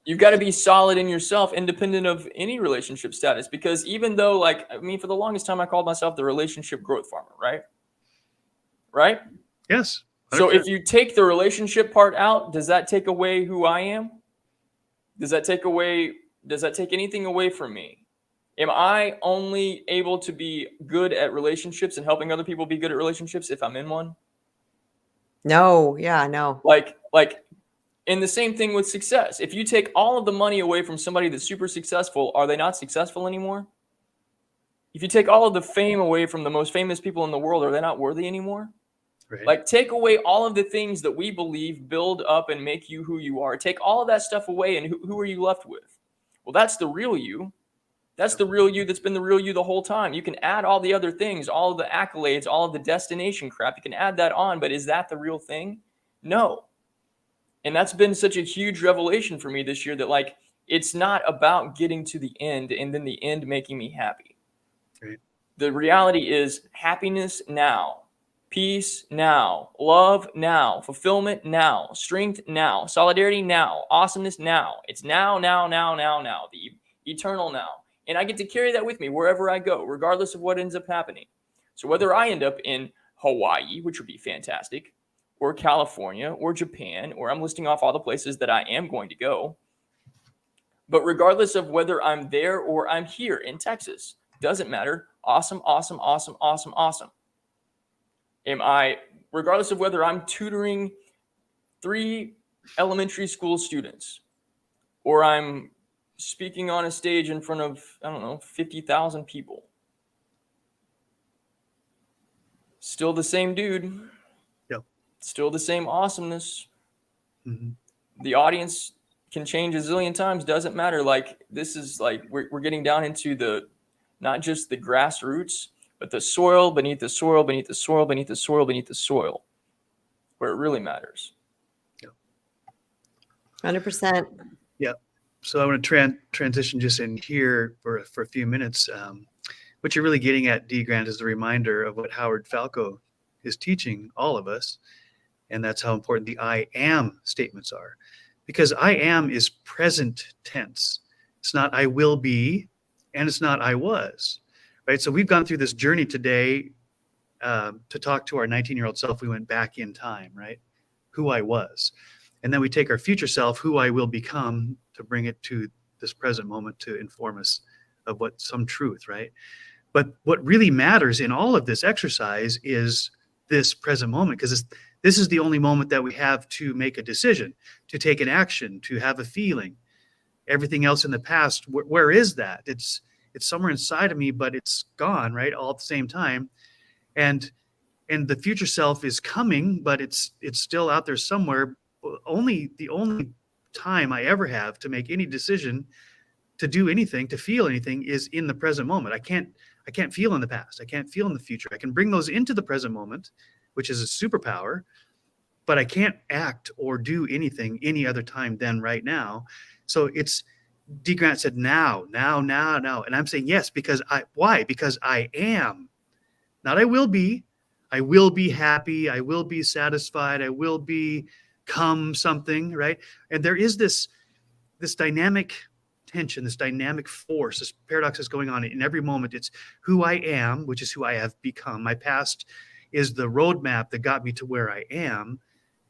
You've got to be solid in yourself, independent of any relationship status. Because even though, like, I mean, for the longest time, I called myself the relationship growth farmer, right? Right? Yes. 100%. So if you take the relationship part out, does that take away who I am? Does that take anything away from me? Am I only able to be good at relationships and helping other people be good at relationships if I'm in one? No. Yeah, no. Like, and the same thing with success. If you take all of the money away from somebody that's super successful, are they not successful anymore? If you take all of the fame away from the most famous people in the world, are they not worthy anymore? Right. Like, take away all of the things that we believe build up and make you who you are. Take all of that stuff away, and who are you left with? Well, that's the real you. That's the real you that's been the real you the whole time. You can add all the other things, all of the accolades, all of the destination crap. You can add that on, but is that the real thing? No. And that's been such a huge revelation for me this year that, like, it's not about getting to the end and then the end making me happy. Right. The reality is happiness now, peace now, love now, fulfillment now, strength now, solidarity now, awesomeness now. It's now, the eternal now. And I get to carry that with me wherever I go, regardless of what ends up happening. So whether I end up in Hawaii, which would be fantastic, or California, or Japan, or I'm listing off all the places that I am going to go. But regardless of whether I'm there or I'm here in Texas, doesn't matter. Awesome, awesome, awesome, awesome, awesome. Regardless of whether I'm tutoring 3 elementary school students, or I'm speaking on a stage in front of, 50,000 people. Still the same dude. Yep. Still the same awesomeness. Mm-hmm. The audience can change a zillion times. Doesn't matter. Like, this is like, we're getting down into not just the grassroots, but the soil beneath the soil, beneath the soil, beneath the soil, beneath the soil, where it really matters. Yep. 100%. Yep. So I want to transition just in here for a few minutes. What you're really getting at, D. Grant, is the reminder of what Howard Falco is teaching all of us. And that's how important the I am statements are. Because I am is present tense. It's not I will be, and it's not I was. Right? So we've gone through this journey today to talk to our 19-year-old self. We went back in time, right? Who I was. And then we take our future self, who I will become, to bring it to this present moment to inform us of some truth, right? But what really matters in all of this exercise is this present moment, because this is the only moment that we have to make a decision, to take an action, to have a feeling. Everything else in the past, where is that? It's somewhere inside of me, but it's gone, right? All at the same time. And the future self is coming, but it's still out there somewhere. The only time I ever have to make any decision, to do anything, to feel anything, is in the present moment. I can't feel in the past. I can't feel in the future. I can bring those into the present moment, which is a superpower, but I can't act or do anything any other time than right now. So it's, D. Grant said, now. And I'm saying yes, why? Because I am, not I will be. I will be happy. I will be satisfied. I will become something, right? And there is this dynamic tension, this dynamic force, this paradox is going on in every moment. It's who I am, which is who I have become. My past is the roadmap that got me to where I am.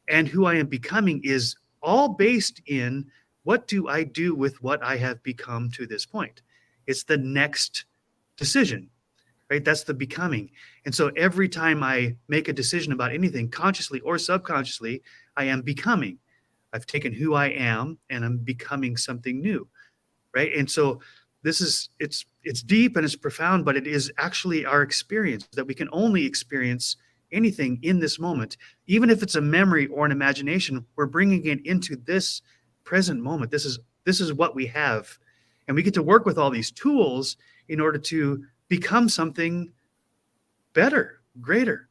And who I am becoming is all based in what do I do with what I have become to this point. It's the next decision, right? That's the becoming. And so every time I make a decision about anything, consciously or subconsciously, I am becoming. I've taken who I am and I'm becoming something new, right? And so it's deep and it's profound, but it is actually our experience that we can only experience anything in this moment. Even if it's a memory or an imagination, we're bringing it into this present moment. This is what we have. And we get to work with all these tools in order to become something better, greater,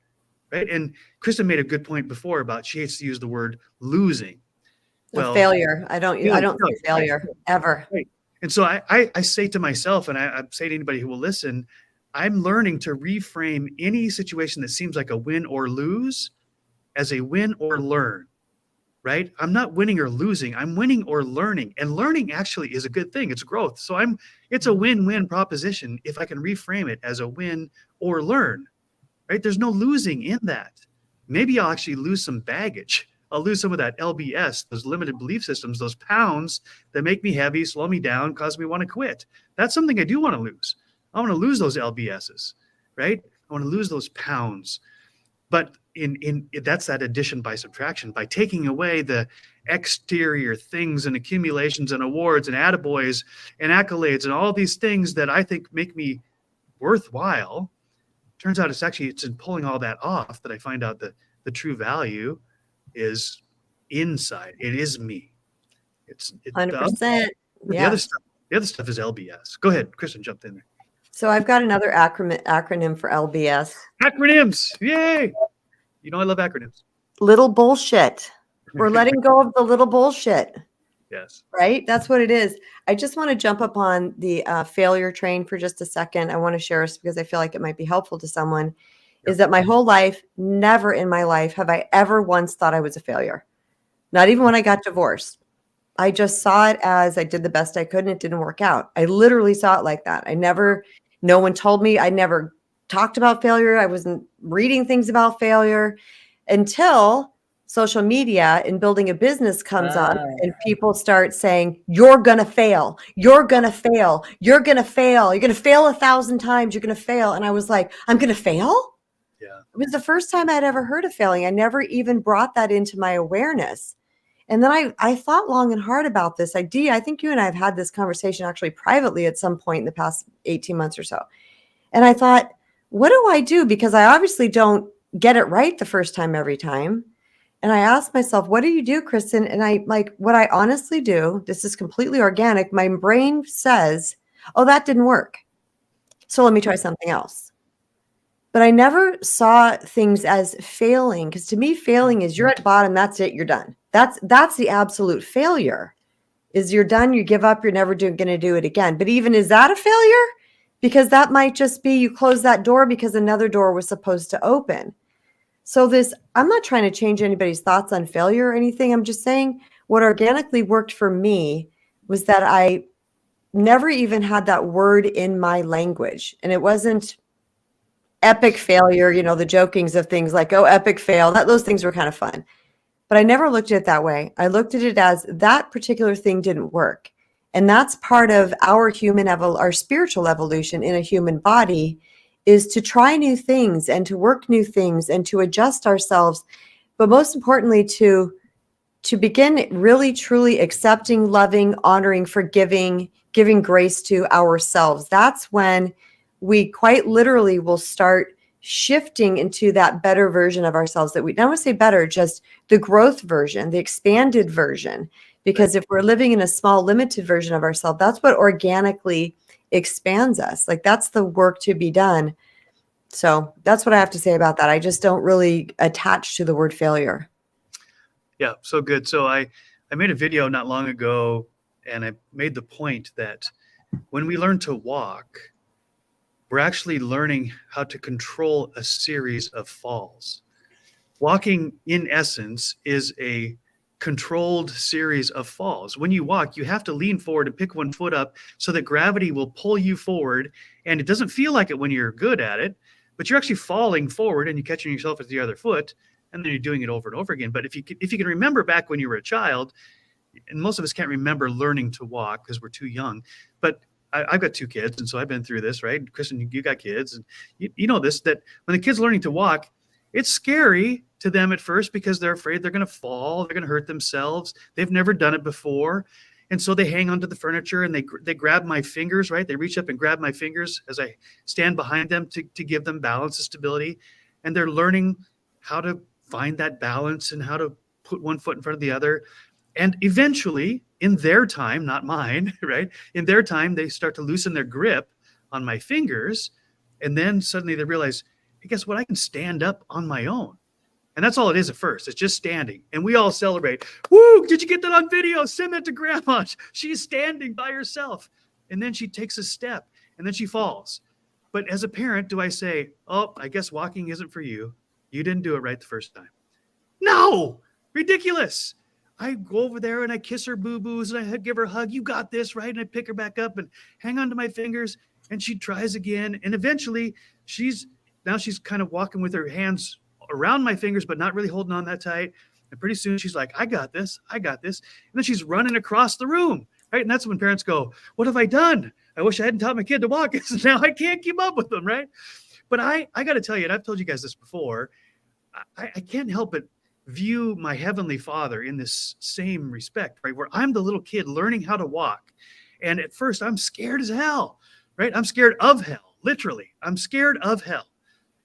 right? And Kristen made a good point before about she hates to use the word losing. Well, failure. I don't say failure ever. Right. And so I say to myself, and I say to anybody who will listen, I'm learning to reframe any situation that seems like a win or lose as a win or learn, right? I'm not winning or losing. I'm winning or learning. And learning actually is a good thing. It's growth. So it's a win-win proposition if I can reframe it as a win or learn, right? There's no losing in that. Maybe I'll actually lose some baggage. I'll lose some of that LBS, those limited belief systems, those pounds that make me heavy, slow me down, cause me want to quit. That's something I do want to lose. I want to lose those LBSs, right? I want to lose those pounds. But that's that addition by subtraction, by taking away the exterior things and accumulations and awards and attaboys and accolades and all these things that I think make me worthwhile. Turns out it's in pulling all that off that I find out that the true value is inside. It is me. It's 100%. The other stuff is LBS. Go ahead, Kristen jumped in there. So I've got another acronym for LBS. Acronyms. Yay. You know, I love acronyms. Little bullshit. We're letting go of the little bullshit. Yes. Right? That's what it is. I just want to jump up on the failure train for just a second. I want to share this because I feel like it might be helpful to someone. Is that my whole life, never in my life have I ever once thought I was a failure. Not even when I got divorced. I just saw it as I did the best I could and it didn't work out. I literally saw it like that. No one told me. I never talked about failure. I wasn't reading things about failure until social media and building a business comes on and people start saying, you're going to fail. You're going to fail. You're going to fail. You're going to fail 1,000 times. You're going to fail. And I was like, I'm going to fail? Yeah. It was the first time I'd ever heard of failing. I never even brought that into my awareness. And then I thought long and hard about this idea. I think you and I have had this conversation actually privately at some point in the past 18 months or so. And I thought, what do I do? Because I obviously don't get it right the first time every time. And I asked myself, what do you do, Kristen? And what I honestly do, this is completely organic. My brain says, oh, that didn't work. So let me try something else. But I never saw things as failing, because to me, failing is you're at the bottom. That's it. You're done. That's the absolute failure. Is you're done. You give up. You're never going to do it again. But even is that a failure? Because that might just be you close that door because another door was supposed to open. So I'm not trying to change anybody's thoughts on failure or anything. I'm just saying what organically worked for me was that I never even had that word in my language. And it wasn't epic failure, the jokings of things like, oh, epic fail. Those things were kind of fun. But I never looked at it that way. I looked at it as that particular thing didn't work. And that's part of our our spiritual evolution in a human body, is to try new things and to work new things and to adjust ourselves. But most importantly, to begin really, truly accepting, loving, honoring, forgiving, giving grace to ourselves. That's when we quite literally will start shifting into that better version of ourselves that we don't want to say better, just the growth version, the expanded version. Because if we're living in a small, limited version of ourselves, that's what organically expands us. Like that's the work to be done. So that's what I have to say about that. I just don't really attach to the word failure. Yeah, so good. So I made a video not long ago, and I made the point that when we learn to walk, we're actually learning how to control a series of falls. Walking, in essence, is a controlled series of falls. When you walk, you have to lean forward and pick one foot up so that gravity will pull you forward. And it doesn't feel like it when you're good at it, but you're actually falling forward and you're catching yourself with the other foot, and then you're doing it over and over again. But if you can remember back when you were a child, and most of us can't remember learning to walk because we're too young, but I've got 2 kids, and so I've been through this, right? Kristen, you got kids, and you know this, that when the kid's learning to walk, it's scary to them at first because they're afraid they're going to fall, they're going to hurt themselves. They've never done it before. And so they hang onto the furniture and they grab my fingers, right? They reach up and grab my fingers as I stand behind them to give them balance and stability. And they're learning how to find that balance and how to put one foot in front of the other. And eventually, in their time, not mine, right? In their time, they start to loosen their grip on my fingers. And then suddenly they realize, hey, guess what? I can stand up on my own. And that's all it is at first. It's just standing. And we all celebrate. Woo, did you get that on video? Send that to grandma. She's standing by herself. And then she takes a step and then she falls. But as a parent, do I say, oh, I guess walking isn't for you. You didn't do it right the first time. No, ridiculous. I go over there and I kiss her boo-boos and I give her a hug. You got this, right? And I pick her back up and hang on to my fingers. And she tries again. And eventually she's kind of walking with her hands around my fingers, but not really holding on that tight. And pretty soon she's like, I got this. And then she's running across the room, right? And that's when parents go, what have I done? I wish I hadn't taught my kid to walk. So now I can't keep up with them, right? But I got to tell you, and I've told you guys this before, I can't help but view my Heavenly Father in this same respect, right? Where I'm the little kid learning how to walk. And at first I'm scared as hell, right? I'm scared of hell, literally. I'm scared of hell.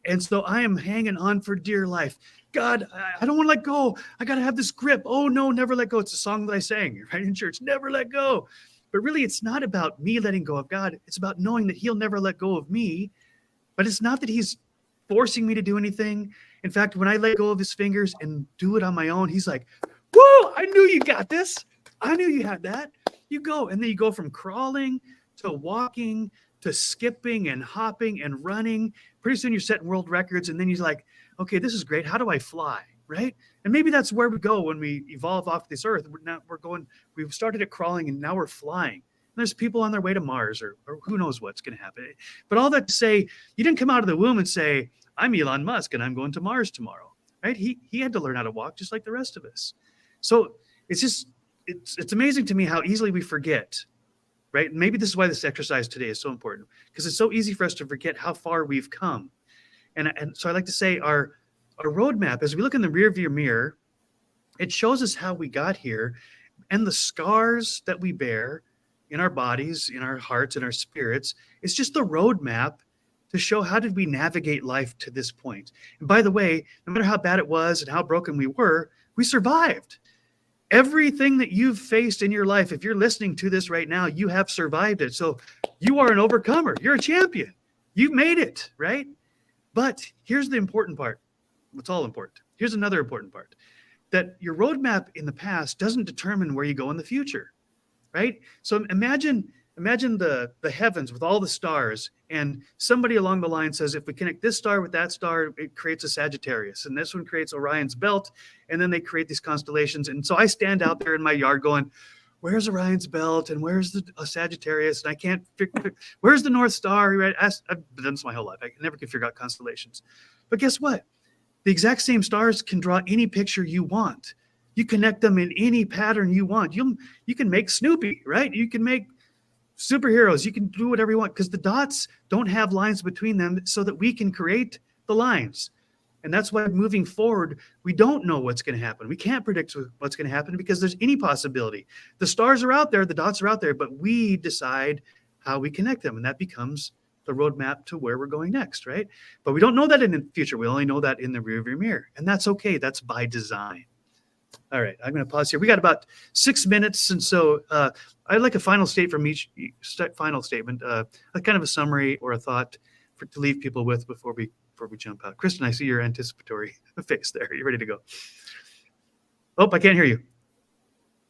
And so I am hanging on for dear life. God, I don't want to let go. I got to have this grip. Oh, no, never let go. It's a song that I sang right in church. Never let go. But really, it's not about me letting go of God. It's about knowing that he'll never let go of me. But it's not that he's forcing me to do anything. In fact, when I let go of his fingers and do it on my own, he's like, whoa, I knew you got this. I knew you had that. You go. And then you go from crawling to walking to skipping and hopping and running. Pretty soon you're setting world records, and then you're like, okay, this is great. How do I fly, right? And maybe that's where we go when we evolve off this earth. We've started at crawling, and now we're flying. And there's people on their way to Mars, or who knows what's going to happen. But all that to say, you didn't come out of the womb and say, I'm Elon Musk, and I'm going to Mars tomorrow, right? He had to learn how to walk just like the rest of us. So it's amazing to me how easily we forget. Right? And maybe this is why this exercise today is so important, because it's so easy for us to forget how far we've come. And so I like to say our roadmap, as we look in the rearview mirror, it shows us how we got here and the scars that we bear in our bodies, in our hearts, in our spirits. It's just the roadmap to show how did we navigate life to this point. And by the way, no matter how bad it was and how broken we were, we survived. Everything that you've faced in your life, if you're listening to this right now, you have survived it. So you are an overcomer. You're a champion. You made it, right? But here's the important part. It's all important. Here's another important part, that your roadmap in the past doesn't determine where you go in the future, right? So imagine the heavens with all the stars, and somebody along the line says, if we connect this star with that star, it creates a Sagittarius, and this one creates Orion's belt, and then they create these constellations. And so I stand out there in my yard going, where's Orion's belt, and where's the Sagittarius, and I can't figure, where's the North Star? Right? I've done this my whole life. I never could figure out constellations. But guess what? The exact same stars can draw any picture you want. You connect them in any pattern you want. You can make Snoopy, right? You can make superheroes. You can do whatever you want, because the dots don't have lines between them, so that we can create the lines. And that's why moving forward, we don't know what's going to happen. We can't predict what's going to happen because there's any possibility. The stars are out there, the dots are out there, but we decide how we connect them. And that becomes the roadmap to where we're going next, right? But we don't know that in the future. We only know that in the rearview mirror. And that's okay. That's by design. All right, I'm going to pause here. We got about 6 minutes, and so I'd like a final statement, a kind of a summary or a thought to leave people with before we jump out? Kristen, I see your anticipatory face there. You ready to go? Oh, I can't hear you.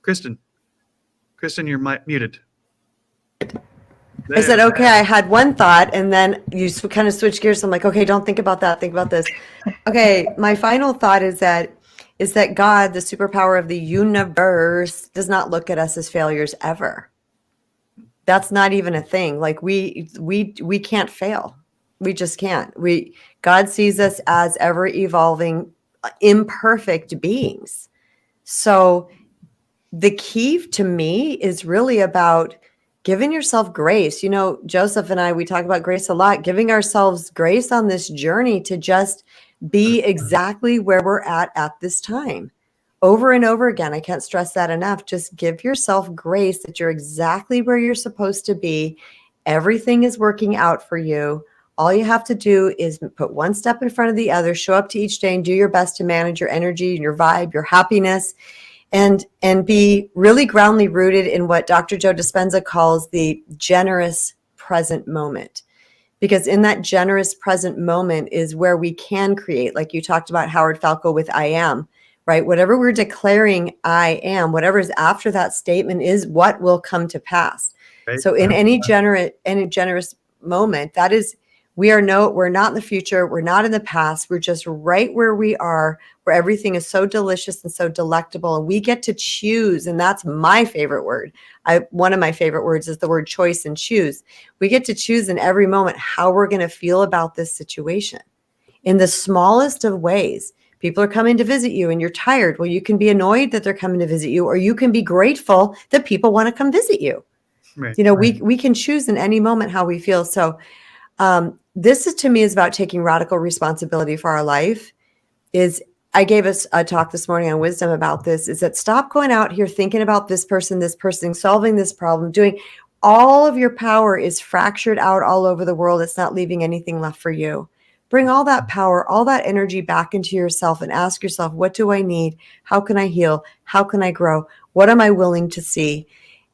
Kristen, you're muted. I said, okay, I had one thought, and then you kind of switch gears. I'm like, okay, don't think about that. Think about this. Okay, my final thought is that God, the superpower of the universe, does not look at us as failures ever. That's not even a thing. Like we can't fail. We just can't. God sees us as ever evolving, imperfect beings. So the key to me is really about giving yourself grace. You know, Joseph and I, we talk about grace a lot, giving ourselves grace on this journey to just be exactly where we're at this time. Over and over again, I can't stress that enough. Just give yourself grace that you're exactly where you're supposed to be. Everything is working out for you. All you have to do is put one step in front of the other, show up to each day and do your best to manage your energy, your vibe, your happiness, and be really groundly rooted in what Dr. Joe Dispenza calls the generous present moment. Because in that generous present moment is where we can create, like you talked about Howard Falco with I am, right? Whatever we're declaring I am, whatever is after that statement is what will come to pass. Right. So in any generous moment, that is, we're not in the future. We're not in the past. We're just right where we are, where everything is so delicious and so delectable. And we get to choose. And that's my favorite word. One of my favorite words is the word choice and choose. We get to choose in every moment how we're going to feel about this situation in the smallest of ways. People are coming to visit you and you're tired. Well, you can be annoyed that they're coming to visit you, or you can be grateful that people want to come visit you. Right. You know, we can choose in any moment how we feel. So, this is, to me, is about taking radical responsibility for our life. I gave us a talk this morning on wisdom about this, is that stop going out here thinking about this person, solving this problem, doing all of your power is fractured out all over the world. It's not leaving anything left for you. Bring all that power, all that energy back into yourself and ask yourself, what do I need? How can I heal? How can I grow? What am I willing to see?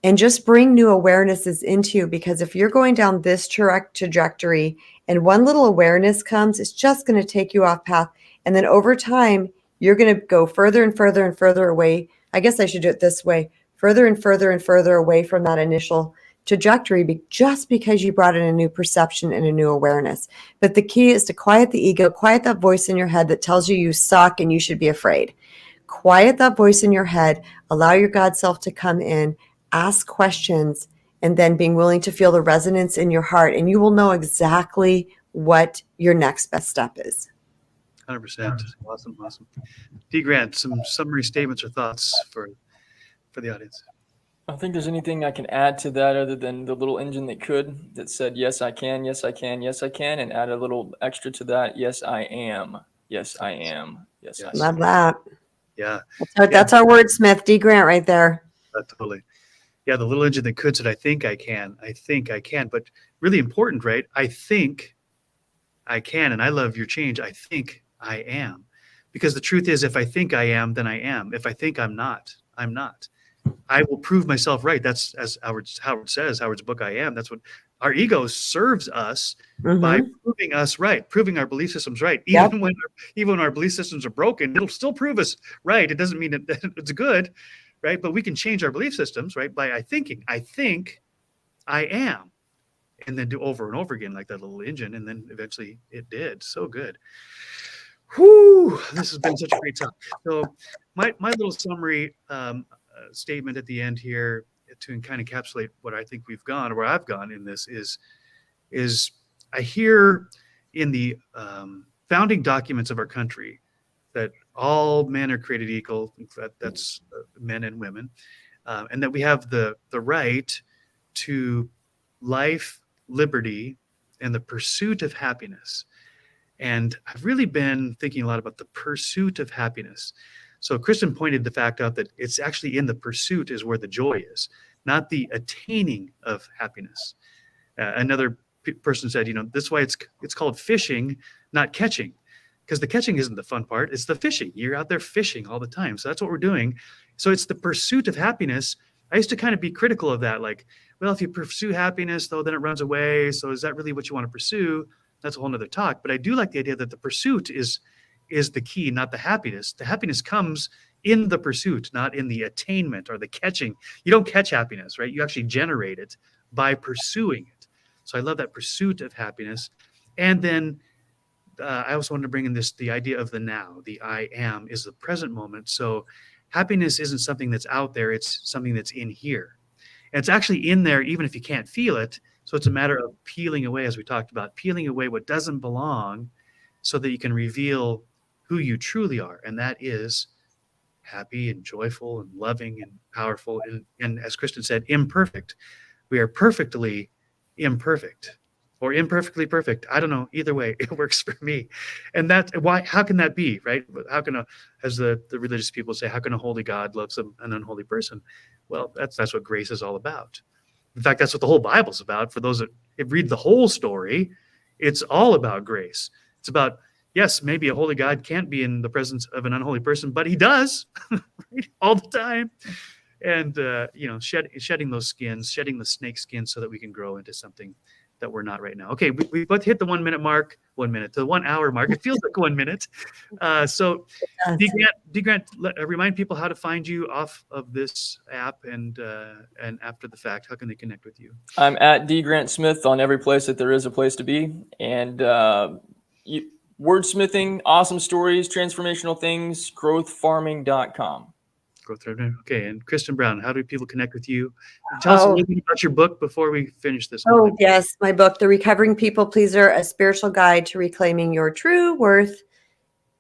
And just bring new awarenesses into you, because if you're going down this trajectory and one little awareness comes, it's just going to take you off path. And then over time, you're going to go further and further and further away. I guess I should do it this way, further and further and further away from that initial trajectory, just because you brought in a new perception and a new awareness. But the key is to quiet the ego, quiet that voice in your head that tells you you suck and you should be afraid. Quiet that voice in your head, allow your God self to come in, ask questions, and then being willing to feel the resonance in your heart, and you will know exactly what your next best step is. 100%. Awesome. D. Grant, some summary statements or thoughts for the audience. I don't think there's anything I can add to that other than the little engine that said, yes, I can, yes, I can, yes, I can, and add a little extra to that. Yes, I am. Yes, I am. Yes, I am. Love that. Yeah. That's our wordsmith, D. Grant, right there. Totally. Yeah, the little engine that could said, I think I can, but really important, right? I think I can, and I love your change. I think I am, because the truth is, if I think I am, then I am. If I think I'm not, I'm not. I will prove myself right. That's, as Howard says, Howard's book, I Am. That's what our ego serves us by proving us right, proving our belief systems right. Even when our belief systems are broken, it'll still prove us right. It doesn't mean that it's good. Right. But we can change our belief systems, right, by I think I am, and then do over and over again, like that little engine. And then eventually it did. So good. Whoo, this has been such a great talk. So my little summary statement at the end here to kind of encapsulate what I think we've gone, or where I've gone in this is I hear in the founding documents of our country that all men are created equal. That's men and women, and that we have the right to life, liberty, and the pursuit of happiness. And I've really been thinking a lot about the pursuit of happiness. So Kristen pointed the fact out that it's actually in the pursuit is where the joy is, not the attaining of happiness. Another person said, that's why it's called fishing, not catching. Because the catching isn't the fun part, it's the fishing. You're out there fishing all the time. So that's what we're doing. So it's the pursuit of happiness. I used to kind of be critical of that. Like, well, if you pursue happiness, though, then it runs away. So is that really what you want to pursue? that's a whole nother talk. But I do like the idea that the pursuit is the key, not the happiness. The happiness comes in the pursuit, not in the attainment or the catching. You don't catch happiness, right? You actually generate it by pursuing it. So I love that pursuit of happiness. And then I also wanted to bring in the idea of the now. The I am is the present moment. So happiness isn't something that's out there. It's something that's in here. And it's actually in there, even if you can't feel it. So it's a matter of peeling away, as we talked about, peeling away what doesn't belong so that you can reveal who you truly are. And that is happy and joyful and loving and powerful. And as Kristen said, imperfect. We are perfectly imperfect or imperfectly perfect. I don't know. Either way, it works for me. And how can that be, right? How can as the religious people say, how can a holy God love an unholy person? Well, that's what grace is all about. In fact, that's what the whole Bible's about. For those that read the whole story, it's all about grace. It's about, yes, maybe a holy God can't be in the presence of an unholy person, but he does right? All the time. And, shedding those skins, shedding the snake skin so that we can grow into something that we're not right now. Okay, we both hit the 1 minute mark, 1 minute to the 1 hour mark. It feels like 1 minute. So D. Grant, remind people how to find you off of this app and after the fact. How can they connect with you? I'm at D. Grant Smith on every place that there is a place to be. And wordsmithing, awesome stories, transformational things, growthfarming.com. Okay, and Kristen Brown, how do people connect with you? Tell us a little bit about your book before we finish this. Yes, my book, The Recovering People Pleaser, A Spiritual Guide to Reclaiming Your True Worth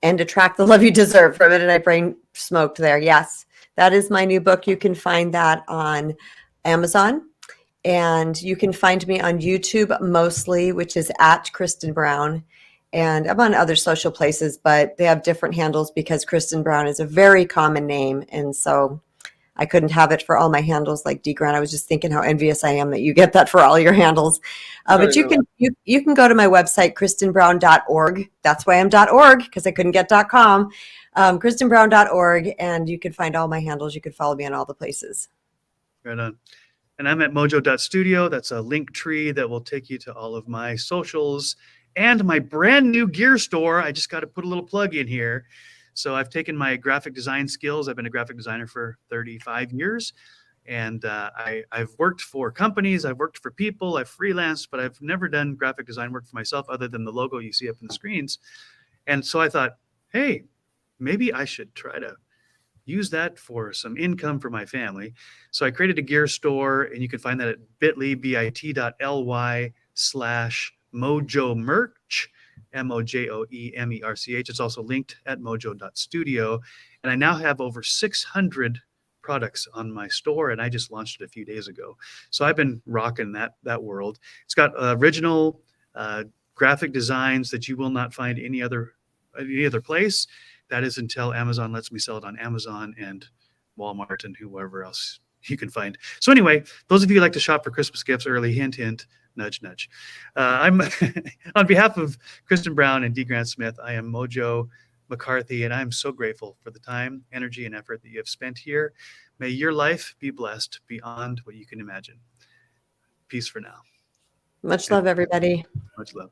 and Attract the Love You Deserve. For a minute, I brain smoked there. Yes, that is my new book. You can find that on Amazon, and you can find me on YouTube mostly, which is at Kristen Brown. And I'm on other social places, but they have different handles because Kristen Brown is a very common name. And so I couldn't have it for all my handles like D. Grant. I was just thinking how envious I am that you get that for all your handles. But you can go to my website, kristenbrown.org. That's why I'm .org, because I couldn't get .com. kristenbrown.org, and you can find all my handles. You can follow me on all the places. Right on. And I'm at MoJOE.studio. That's a link tree that will take you to all of my socials and my brand new gear store. I just got to put a little plug in here. So I've taken my graphic design skills. I've been a graphic designer for 35 years. And I've worked for companies. I've worked for people. I've freelanced, but I've never done graphic design work for myself other than the logo you see up in the screens. And so I thought, hey, maybe I should try to use that for some income for my family. So I created a gear store, and you can find that at bit.ly/MoJOE Merch, MoJOE MERCH. It's also linked at MoJOE.studio. And I now have over 600 products on my store, and I just launched it a few days ago. So I've been rocking that world. It's got original graphic designs that you will not find any other place. That is until Amazon lets me sell it on Amazon and Walmart and whoever else you can find. So anyway, those of you who like to shop for Christmas gifts early, hint, hint, nudge, nudge. I'm on behalf of Kristen Brown and D. Grant Smith, I am MoJOE McCarthy, and I'm so grateful for the time, energy, and effort that you have spent here. May your life be blessed beyond what you can imagine. Peace for now. Much love, everybody. Much love.